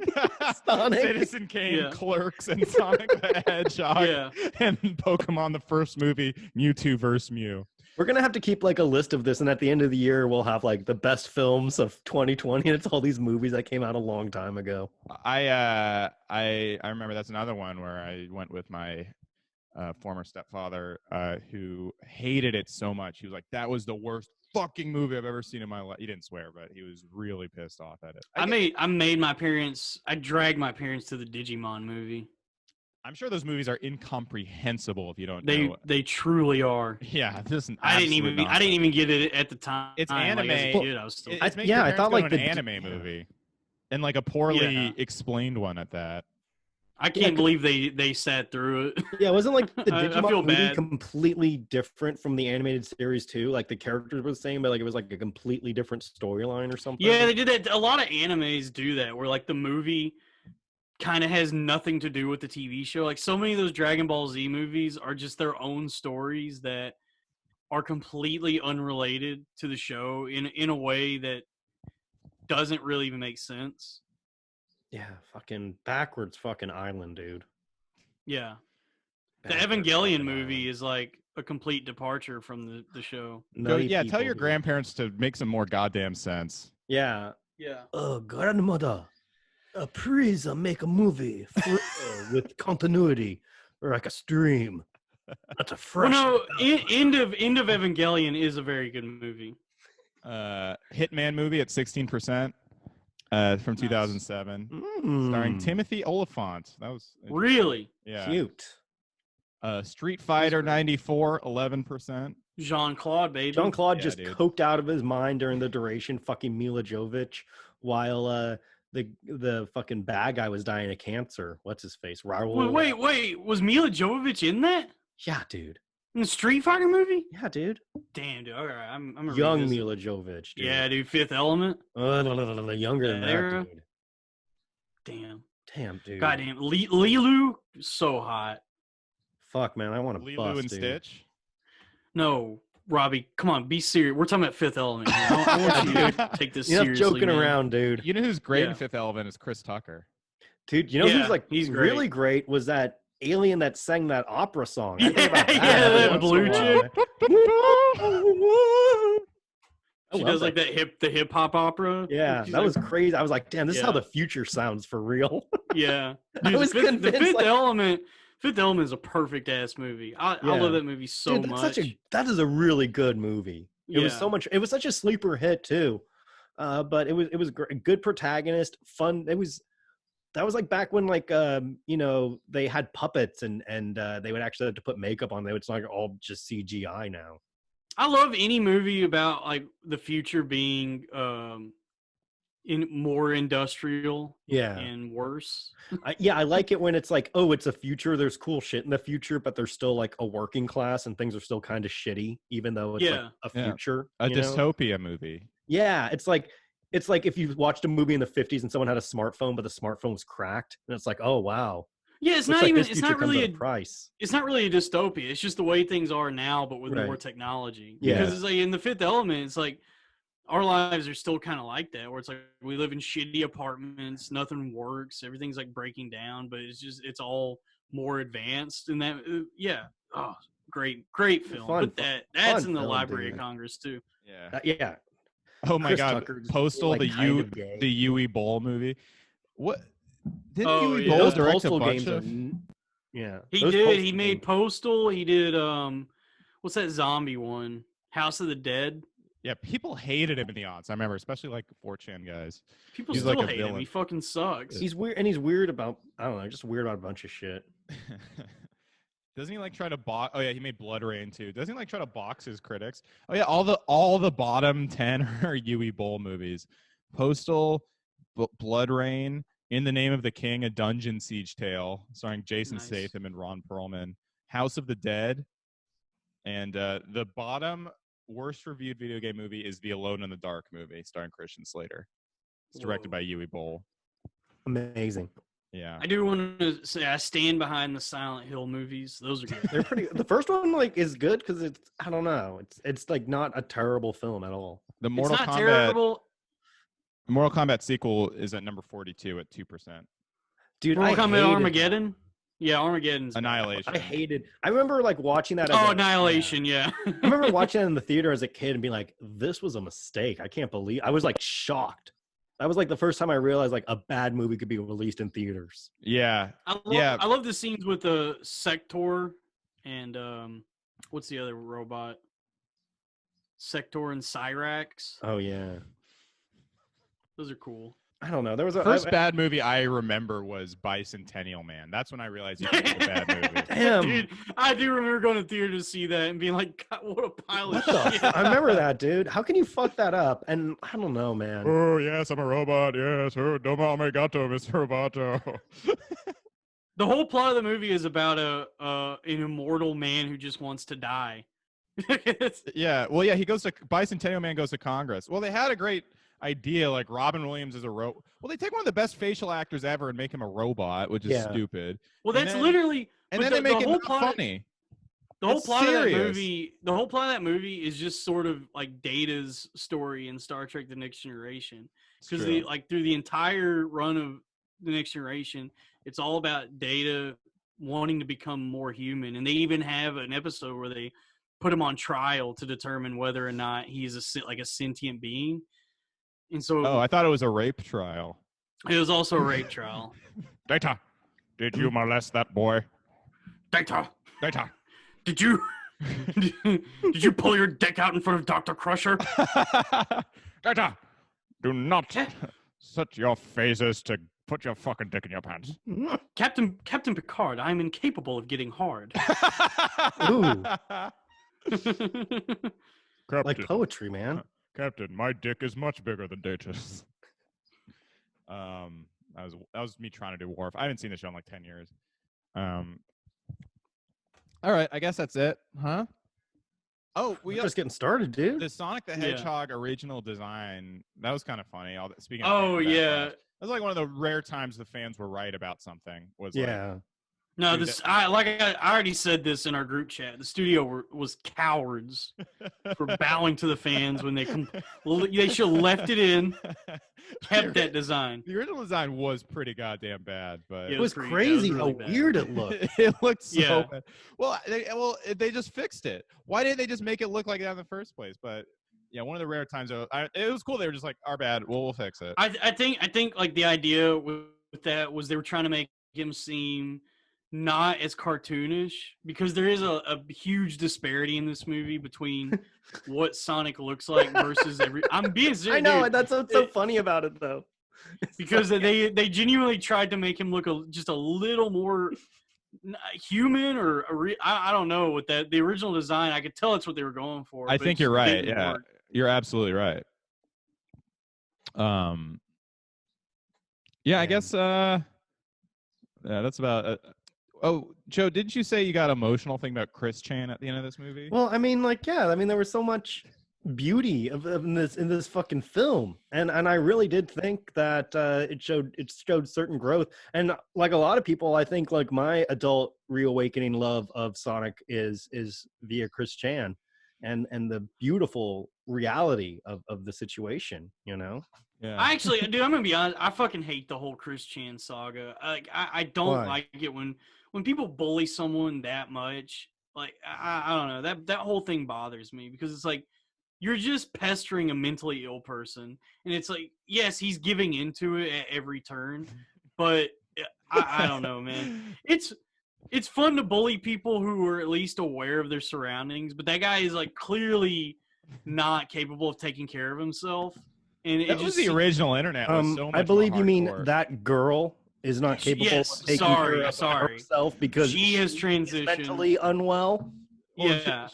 Sonic, Citizen Kane, Clerks, and Sonic the Hedgehog. And Pokemon the first movie, Mewtwo vs. Mew. We're gonna have to keep like a list of this, and at the end of the year, we'll have like the best films of 2020, and it's all these movies that came out a long time ago. I remember that's another one where I went with my former stepfather who hated it so much. He was like, that was the worst fucking movie I've ever seen in my life. He didn't swear, but he was really pissed off at it. I dragged my parents to the Digimon movie. I'm sure those movies are incomprehensible if you don't know. They truly are. Yeah, I didn't even get it at the time. It's anime. Like, as a kid, I was still I thought like an anime movie, and like a poorly explained one at that. I can't believe they sat through it. Yeah, wasn't like the Digimon movie bad. completely different from the animated series too? Like the characters were the same, but like it was like a completely different storyline or something. Yeah, they did that. A lot of animes do that, where like the movie kind of has nothing to do with the TV show. Like so many of those Dragon Ball Z movies are just their own stories that are completely unrelated to the show in a way that doesn't really even make sense. Yeah, fucking backwards fucking island, dude. Yeah. The Evangelion movie is like a complete departure from the show. Tell your grandparents to make some more goddamn sense. Yeah. Yeah. Grandmother, please make a movie with continuity, or like a stream. That's a fresh. Well, no, End of Evangelion is a very good movie. Hitman movie at 16%. From 2007, starring Timothy Olyphant. That was really cute. Street Fighter 94, 11%. Jean-Claude, baby. Jean-Claude just coked out of his mind during the duration, fucking Mila Jovovich, while the fucking bad guy was dying of cancer. What's his face? Wait, was Mila Jovovich in that? Yeah, dude. In the Street Fighter movie? Yeah, dude. Damn, dude. All right, I'm gonna Young revisit. Mila Jovovich, dude. Yeah, dude. Fifth Element. No, younger than that, era? dude. Damn. Damn, dude. Goddamn. Lilu, so hot. Fuck, man, I want to Lilo bust, and dude. Stitch. No, Robbie, come on, be serious. We're talking about Fifth Element. I want you to take this Enough seriously. joking man. around, dude. You know who's great Yeah. in Fifth Element is Chris Tucker. Dude, you know who's like he's great. really great was that alien that sang that opera song. I think Yeah, about that yeah, every that once blue in a chick. while. She does like the hip hop opera. Yeah, She's that like, was crazy. I was like, damn, this is how Yeah. the future sounds for real. Yeah, I dude, was the convinced, Fifth like- Element. Fifth Element is a perfect ass movie. I love that movie so Dude, that's much. that is a really good movie. It was so much. It was such a sleeper hit too, but it was good protagonist, fun. That was like back when like they had puppets and they would actually have to put makeup on. It's not all just CGI now. I love any movie about like the future being in more industrial and worse. I like it when it's like, oh, it's a future, there's cool shit in the future, but there's still like a working class and things are still kind of shitty, even though it's like a future. A dystopia movie. Yeah, it's like if you watched a movie in the 50s and someone had a smartphone, but the smartphone was cracked, and it's like, oh wow. Yeah, it's Looks not like even. this It's future not comes really at a price. It's not really a dystopia. It's just the way things are now, but with more technology. Yeah. Because it's like in the Fifth Element, it's like our lives are still kind of like that, where it's like we live in shitty apartments, nothing works, everything's like breaking down, but it's all more advanced. And that, great film. Fun, but that's fun in the film, Library dude. of Congress too. Yeah. Yeah. Oh my Chris God! Tucker's Postal, like the kind of gay. the Yui Bowl movie. What? Didn't Oh, Yui yeah. Bowl Those direct Postal a bunch games of? He those did. Postal He made games- Postal. He did what's that zombie one? House of the Dead. Yeah, people hated him in the odds. I remember, especially like 4chan guys. People He's still like a hate him. villain. He fucking sucks. He's weird, and he's weird about just weird about a bunch of shit. Doesn't he like try to box? Oh yeah, he made Blood Rain too. Doesn't he like try to box his critics? Oh yeah, all the bottom 10 are Yui Bowl movies. Postal, Blood Rain, In the Name of the King, a Dungeon Siege Tale, starring Jason Statham and Ron Perlman. House of the Dead, and the bottom worst reviewed video game movie is the Alone in the Dark movie, starring Christian Slater. It's directed by Yui Bowl. Amazing. Yeah. I do want to say I stand behind the Silent Hill movies. Those are good. They're pretty. The first one like is good because it's I don't know. It's like not a terrible film at all. The It's Mortal not Kombat. terrible. The Mortal Kombat sequel is at number 42 at 2%. Dude, Mortal I Kombat hated Armageddon. Yeah, Armageddon's Annihilation. I remember like watching that. Annihilation. Yeah. I remember watching it in the theater as a kid and being like, "This was a mistake. I can't believe." I was like shocked. That was like the first time I realized like a bad movie could be released in theaters. Yeah. I love the scenes with the Sector and what's the other robot? Sector and Cyrax. Oh yeah. Those are cool. I don't know. There was a First bad movie I remember was Bicentennial Man. That's when I realized you could make a bad movie. Damn. Dude, I do remember going to theater to see that and being like, God, what a pile of shit. I remember that, dude. How can you fuck that up? And I don't know, man. Oh, yes, I'm a robot. Yes. Oh, domo arigato, Mr. Roboto. The whole plot of the movie is about an immortal man who just wants to die. Yeah. Well, yeah, Bicentennial Man goes to Congress. Well, they had a great idea, like Robin Williams is a robot. Well, they take one of the best facial actors ever and make him a robot, which is stupid. Well, that's literally. And then they make it not funny. The whole It's plot of that serious. movie. The whole plot of that movie is just sort of like Data's story in Star Trek: The Next Generation. Because through the entire run of The Next Generation, it's all about Data wanting to become more human, and they even have an episode where they put him on trial to determine whether or not he's a sentient being. And so, I thought it was a rape trial. It was also a rape trial. Data, did you molest that boy? Data, Did you did you pull your dick out in front of Dr. Crusher? Data, do not set your phases to put your fucking dick in your pants. Captain Picard, I am incapable of getting hard. Ooh. Captain, Like poetry, man. Captain, my dick is much bigger than Data's. That was me trying to do Worf. I haven't seen the show in like 10 years. All right, I guess that's it, huh? Oh, We're just getting started, dude. The Sonic the Hedgehog original design, that was kind of funny. Speaking of oh yeah, that was like one of the rare times the fans were right about something. Was yeah. No, I already said this in our group chat. The studio was cowards for bowing to the fans when they should have left it in, kept that design. The original design was pretty goddamn bad, but it was crazy how weird it looked. It looked so bad. Well, they just fixed it. Why didn't they just make it look like that in the first place? But yeah, one of the rare times it was cool. They were just like, "Our bad. We'll fix it." I think like the idea with that was they were trying to make him seem not as cartoonish, because there is a huge disparity in this movie between what Sonic looks like versus I'm being serious. I know, dude. that's what's so funny about it though. Because they genuinely tried to make him look just a little more human, or I don't know, with the original design. I could tell that's what they were going for. I think you're right. Yeah, you're absolutely right. Yeah, I guess yeah, that's about oh, Joe, didn't you say you got emotional thinking about Chris Chan at the end of this movie? Well, I mean, like, yeah, I mean, there was so much beauty in this fucking film, and I really did think that it showed certain growth. And like a lot of people, I think like my adult reawakening love of Sonic is via Chris Chan, and the beautiful reality of the situation, you know. Yeah. I actually, dude, I'm gonna be honest. I fucking hate the whole Chris Chan saga. Like, I don't like it when people bully someone that much. Like, I don't know, that whole thing bothers me, because it's like you're just pestering a mentally ill person, and it's like, yes, he's giving into it at every turn, but I don't know, man. It's fun to bully people who are at least aware of their surroundings, but that guy is like clearly not capable of taking care of himself. And that was the original internet. Was so much I believe you mean hardcore. That girl is not capable of taking care of herself because she has transitioned, mentally unwell. Yeah.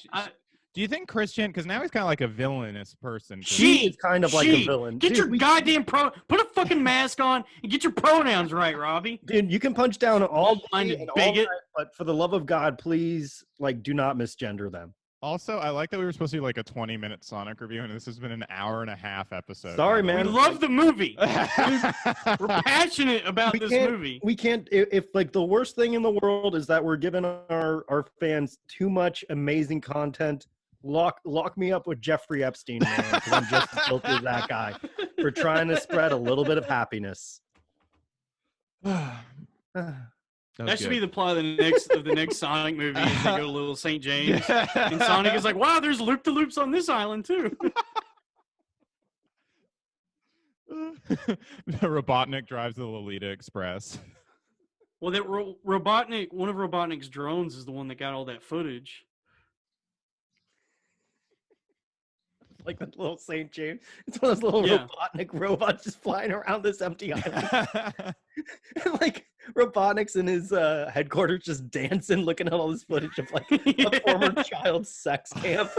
Do you think Christian? Because now he's kind of like a villainous person. She is kind of like a villain. Get your goddamn put a fucking mask on and get your pronouns right, Robbie. Dude, you can punch down all day and bigot, all night, but for the love of God, please, like, do not misgender them. Also, I like that we were supposed to do like a 20-minute Sonic review, and this has been an hour-and-a-half episode. Sorry, man. We love the movie. We're passionate about this movie. We can't. If like the worst thing in the world is that we're giving our fans too much amazing content, lock me up with Jeffrey Epstein, man, because I'm just as guilty as that guy for trying to spread a little bit of happiness. That should be the plot of the next Sonic movie. Is they go to Little St. James, and Sonic is like, "Wow, there's loop-de-loops on this island too." Robotnik drives the Lolita Express. Well, that Robotnik, one of Robotnik's drones, is the one that got all that footage. Like the little St. James. It's one of those little Robotnik robots just flying around this empty island. And like Robotnik's in his headquarters just dancing, looking at all this footage of like a former child sex camp.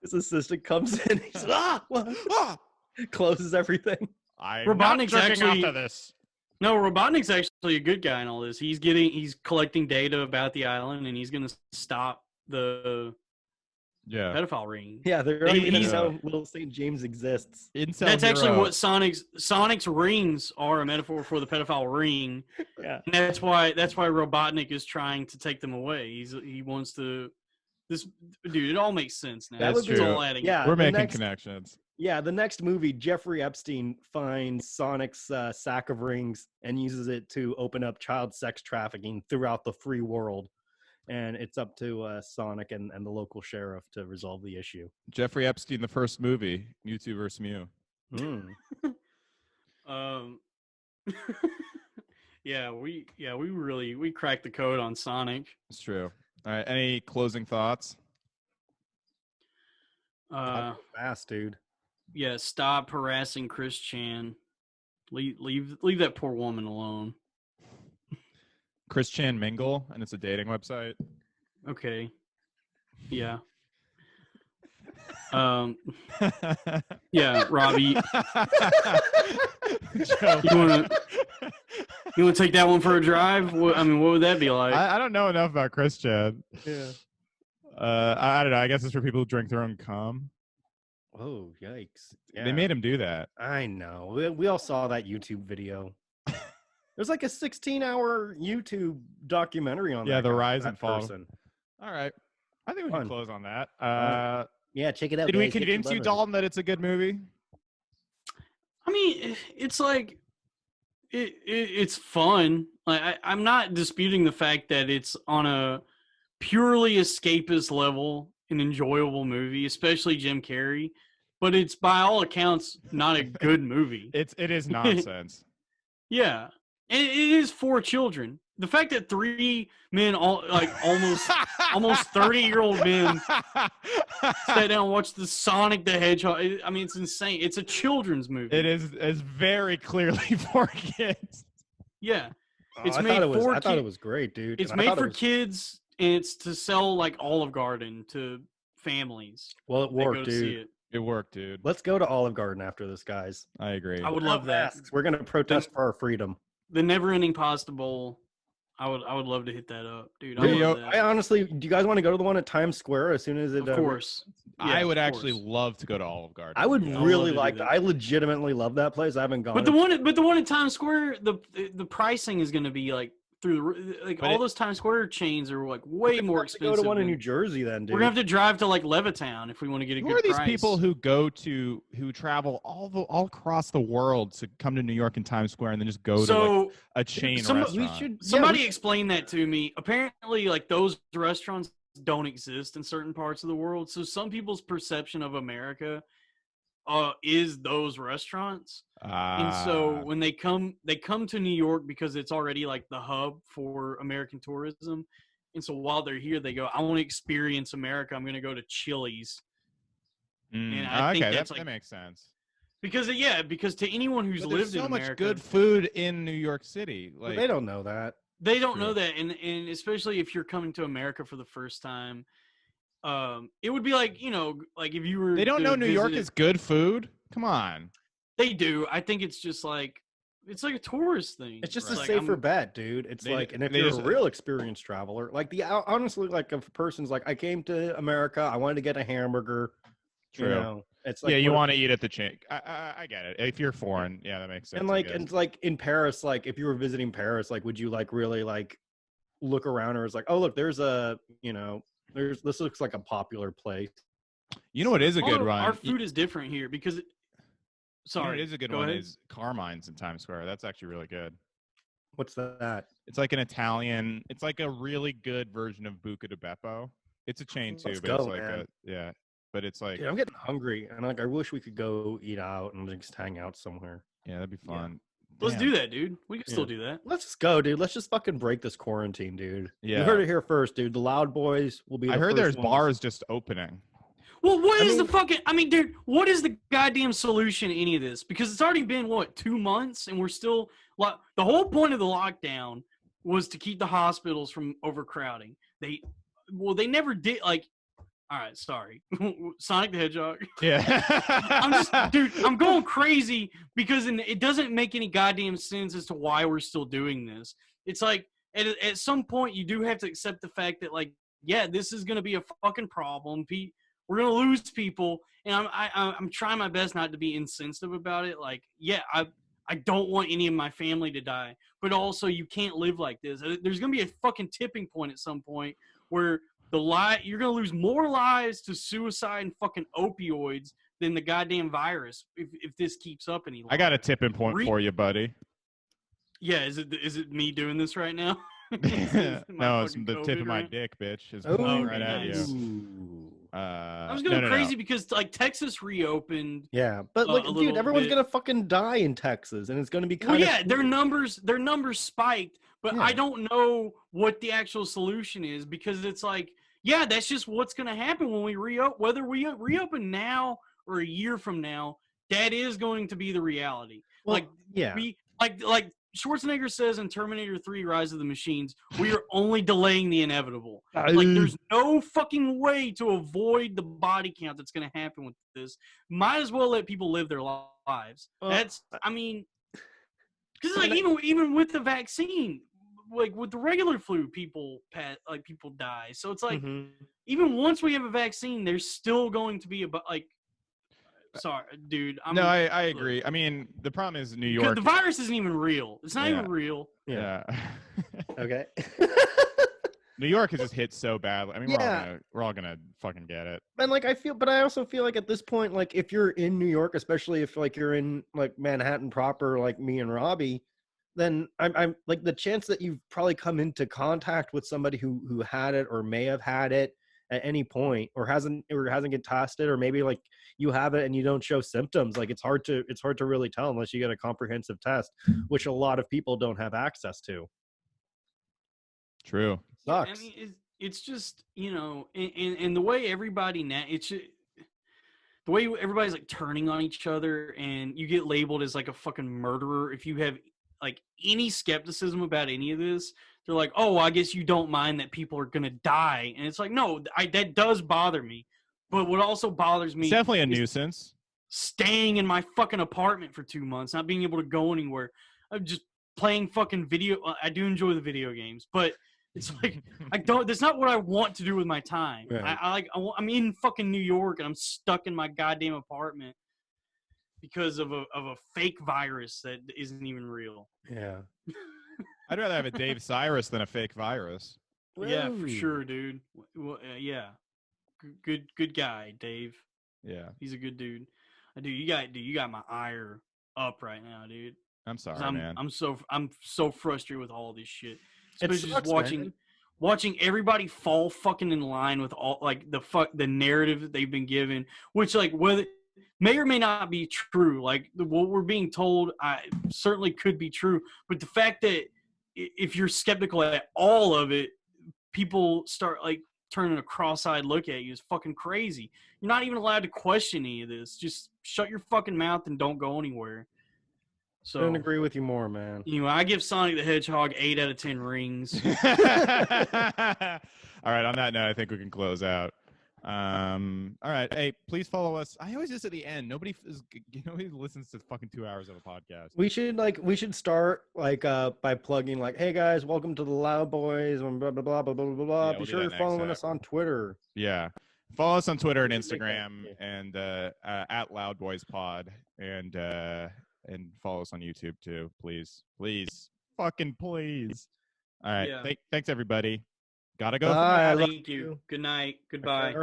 His assistant comes in, he's like, closes everything. Robotnik's actually after this. No, Robotnik's actually a good guy in all this. He's collecting data about the island, and he's gonna stop the pedophile ring. Yeah, they're not even know Little St. James exists. That's actually what Sonic's rings are, a metaphor for the pedophile ring. Yeah, and that's why Robotnik is trying to take them away. He wants to. This dude, it all makes sense now. That's true. It's all adding. Yeah, we're making connections. Yeah, the next movie, Jeffrey Epstein finds Sonic's sack of rings and uses it to open up child sex trafficking throughout the free world. And it's up to Sonic and the local sheriff to resolve the issue. Jeffrey Epstein, the first movie, Mewtwo vs. Mew. we cracked the code on Sonic. It's true. All right, any closing thoughts? Fast, dude. Yeah, stop harassing Chris Chan. Leave that poor woman alone. Chris Chan Mingle, and it's a dating website. Okay. Yeah. Yeah, Robbie. Joe, you wanna... You want to take that one for a drive? What would that be like? I don't know enough about Chris Chad. Yeah. I don't know. I guess it's for people who drink their own cum. Oh, yikes. Yeah. They made him do that. I know. We all saw that YouTube video. There's like a 16-hour YouTube documentary on that. Yeah, the rise that and fall. person. All right. I think we can close on that. Yeah, check it out. Did we convince you, Dalton, that it's a good movie? I mean, it's like it's fun. Like I'm not disputing the fact that it's on a purely escapist level an enjoyable movie, especially Jim Carrey. But it's by all accounts not a good movie. It is nonsense. Yeah, and it is for children. The fact that 3 men, almost 30-year-old men, sat down and watched the Sonic the Hedgehog. I mean, it's insane. It's a children's movie. It is very clearly for kids. Yeah, I thought it was great, dude. It's made for kids, and it's to sell like Olive Garden to families. Well, it worked, dude. It worked, dude. Let's go to Olive Garden after this, guys. I agree. I would love that. We're gonna protest for our freedom. The Never-Ending Pasta Bowl. I would love to hit that up, dude. I honestly, do you guys want to go to the one at Times Square as soon as it? Of course. Yeah, I would actually love to go to Olive Garden. I would really like that. I legitimately love that place. I haven't gone. But the one at Times Square, the pricing is going to be like through all those Times Square chains are like way more expensive. Go to one in New Jersey then, dude. We're gonna have to drive to like Levittown if we want to get a good price. Who are these people who travel all across the world to come to New York and Times Square and then just go to like a chain restaurant? Somebody explain that to me. Apparently, like those restaurants don't exist in certain parts of the world. So some people's perception of America is those restaurants. And so when they come to New York because it's already like the hub for American tourism. And so while they're here, they go, I want to experience America. I'm going to go to Chili's. And I think that makes sense. Because to anyone who's lived in America. There's so much good food in New York City. Like, they don't know that. They don't know that. And especially if you're coming to America for the first time, it would be like, like if you were. They don't know New York is good food? Come on. They do. I think it's just like it's like a tourist thing. It's just a safer bet, dude. It's and if you're a real experienced traveler, like honestly, like if a person's like, I came to America, I wanted to get a hamburger. True. It's like, you want to eat at the chain. I get it. If you're foreign, that makes sense. And like in Paris, like if you were visiting Paris, like would you like really like look around or it's like, oh look, there's this looks like a popular place. You know what is a good one? Our food is different here because it is a good one. Is Carmine's in Times Square. That's actually really good. What's that? It's like an Italian. It's like a really good version of Buca di Beppo. It's a chain too, but it's like But it's like, dude, I'm getting hungry, and like I wish we could go eat out and just hang out somewhere. Yeah, that'd be fun. Yeah. Let's do that, dude. We can still do that. Let's just go, dude. Let's just fucking break this quarantine, dude. Yeah, you heard it here first, dude. The Loud Boys will be. I heard there's bars just opening. Well, dude, what is the goddamn solution to any of this? Because it's already been, 2 months, and we're still, the whole point of the lockdown was to keep the hospitals from overcrowding. They never did, all right, sorry. Sonic the Hedgehog. Yeah. I'm going crazy because it doesn't make any goddamn sense as to why we're still doing this. It's like, at some point, you do have to accept the fact that, this is going to be a fucking problem. We're gonna lose people, and I'm trying my best not to be insensitive about it. I don't want any of my family to die, but also you can't live like this. There's gonna be a fucking tipping point at some point where you're gonna lose more lives to suicide and fucking opioids than the goddamn virus if this keeps up any longer. I got a tipping point for you, buddy. Yeah, is it me doing this right now? No, it's the tip of my dick, bitch. Is right at you. I was going crazy because Texas reopened. Yeah, but dude, everyone's gonna fucking die in Texas, and it's gonna be kind of. Their numbers spiked, but I don't know what the actual solution is because it's that's just what's gonna happen when we reopen. Whether we reopen now or a year from now, that is going to be the reality. Well, like Schwarzenegger says in Terminator 3 Rise of the Machines, we are only delaying the inevitable. There's no fucking way to avoid the body count that's going to happen with this. Might as well let people live their lives. Because like even with the vaccine, like with the regular flu, people die. So it's like even once we have a vaccine, there's still going to be sorry, dude. I agree. I mean, the problem is New York. The virus isn't even real. It's not even real. Yeah. Okay. New York has just hit so badly. I mean, we're all gonna fucking get it. And like I also feel like at this point, like if you're in New York, especially if like you're in like Manhattan proper, like me and Robbie, then I'm like the chance that you've probably come into contact with somebody who had it or may have had it at any point or hasn't get tested, or maybe like you have it and you don't show symptoms. Like it's hard to really tell unless you get a comprehensive test, which a lot of people don't have access to. True. Sucks. I mean, it's just, you know, and the way everybody now, the way everybody's like turning on each other, and you get labeled as like a fucking murderer if you have like any skepticism about any of this. They're like, oh, I guess you don't mind that people are gonna die, and it's like, no, that does bother me. But what also bothers me, it's definitely a nuisance. Staying in my fucking apartment for 2 months, not being able to go anywhere. I'm just playing fucking video. I do enjoy the video games, but it's like that's not what I want to do with my time. Right. I'm in fucking New York and I'm stuck in my goddamn apartment because of a fake virus that isn't even real. Yeah. I'd rather have a Dave Cyrus than a fake virus. Yeah, for sure, dude. Well, yeah. Good guy, Dave. Yeah. He's a good dude. You got my ire up right now, dude. I'm sorry, man. I'm so frustrated with all this shit. Especially sucks, just watching everybody fall fucking in line with all like the narrative that they've been given, which like whether may or may not be true. Like what we're being told, certainly could be true. But the fact that if you're skeptical at all of it, people start like turning a cross-eyed look at you is fucking crazy. You're not even allowed to question any of this. Just shut your fucking mouth and don't go anywhere. So I don't agree with you more, man. You know, I give Sonic the Hedgehog 8 out of 10 rings. All right, on that note, I think we can close out. All right, hey, please follow us. I always just at the end. Nobody listens to fucking 2 hours of a podcast. We should start like by plugging like, hey guys, welcome to the Loud Boys and blah blah blah blah blah blah blah. Be sure you're following us on Twitter. Yeah. Follow us on Twitter and Instagram and at Loud Boys Pod and follow us on YouTube too, please. Please. Fucking please. All right. Yeah. Thanks everybody. Gotta go. Thank you. Good night. Goodbye.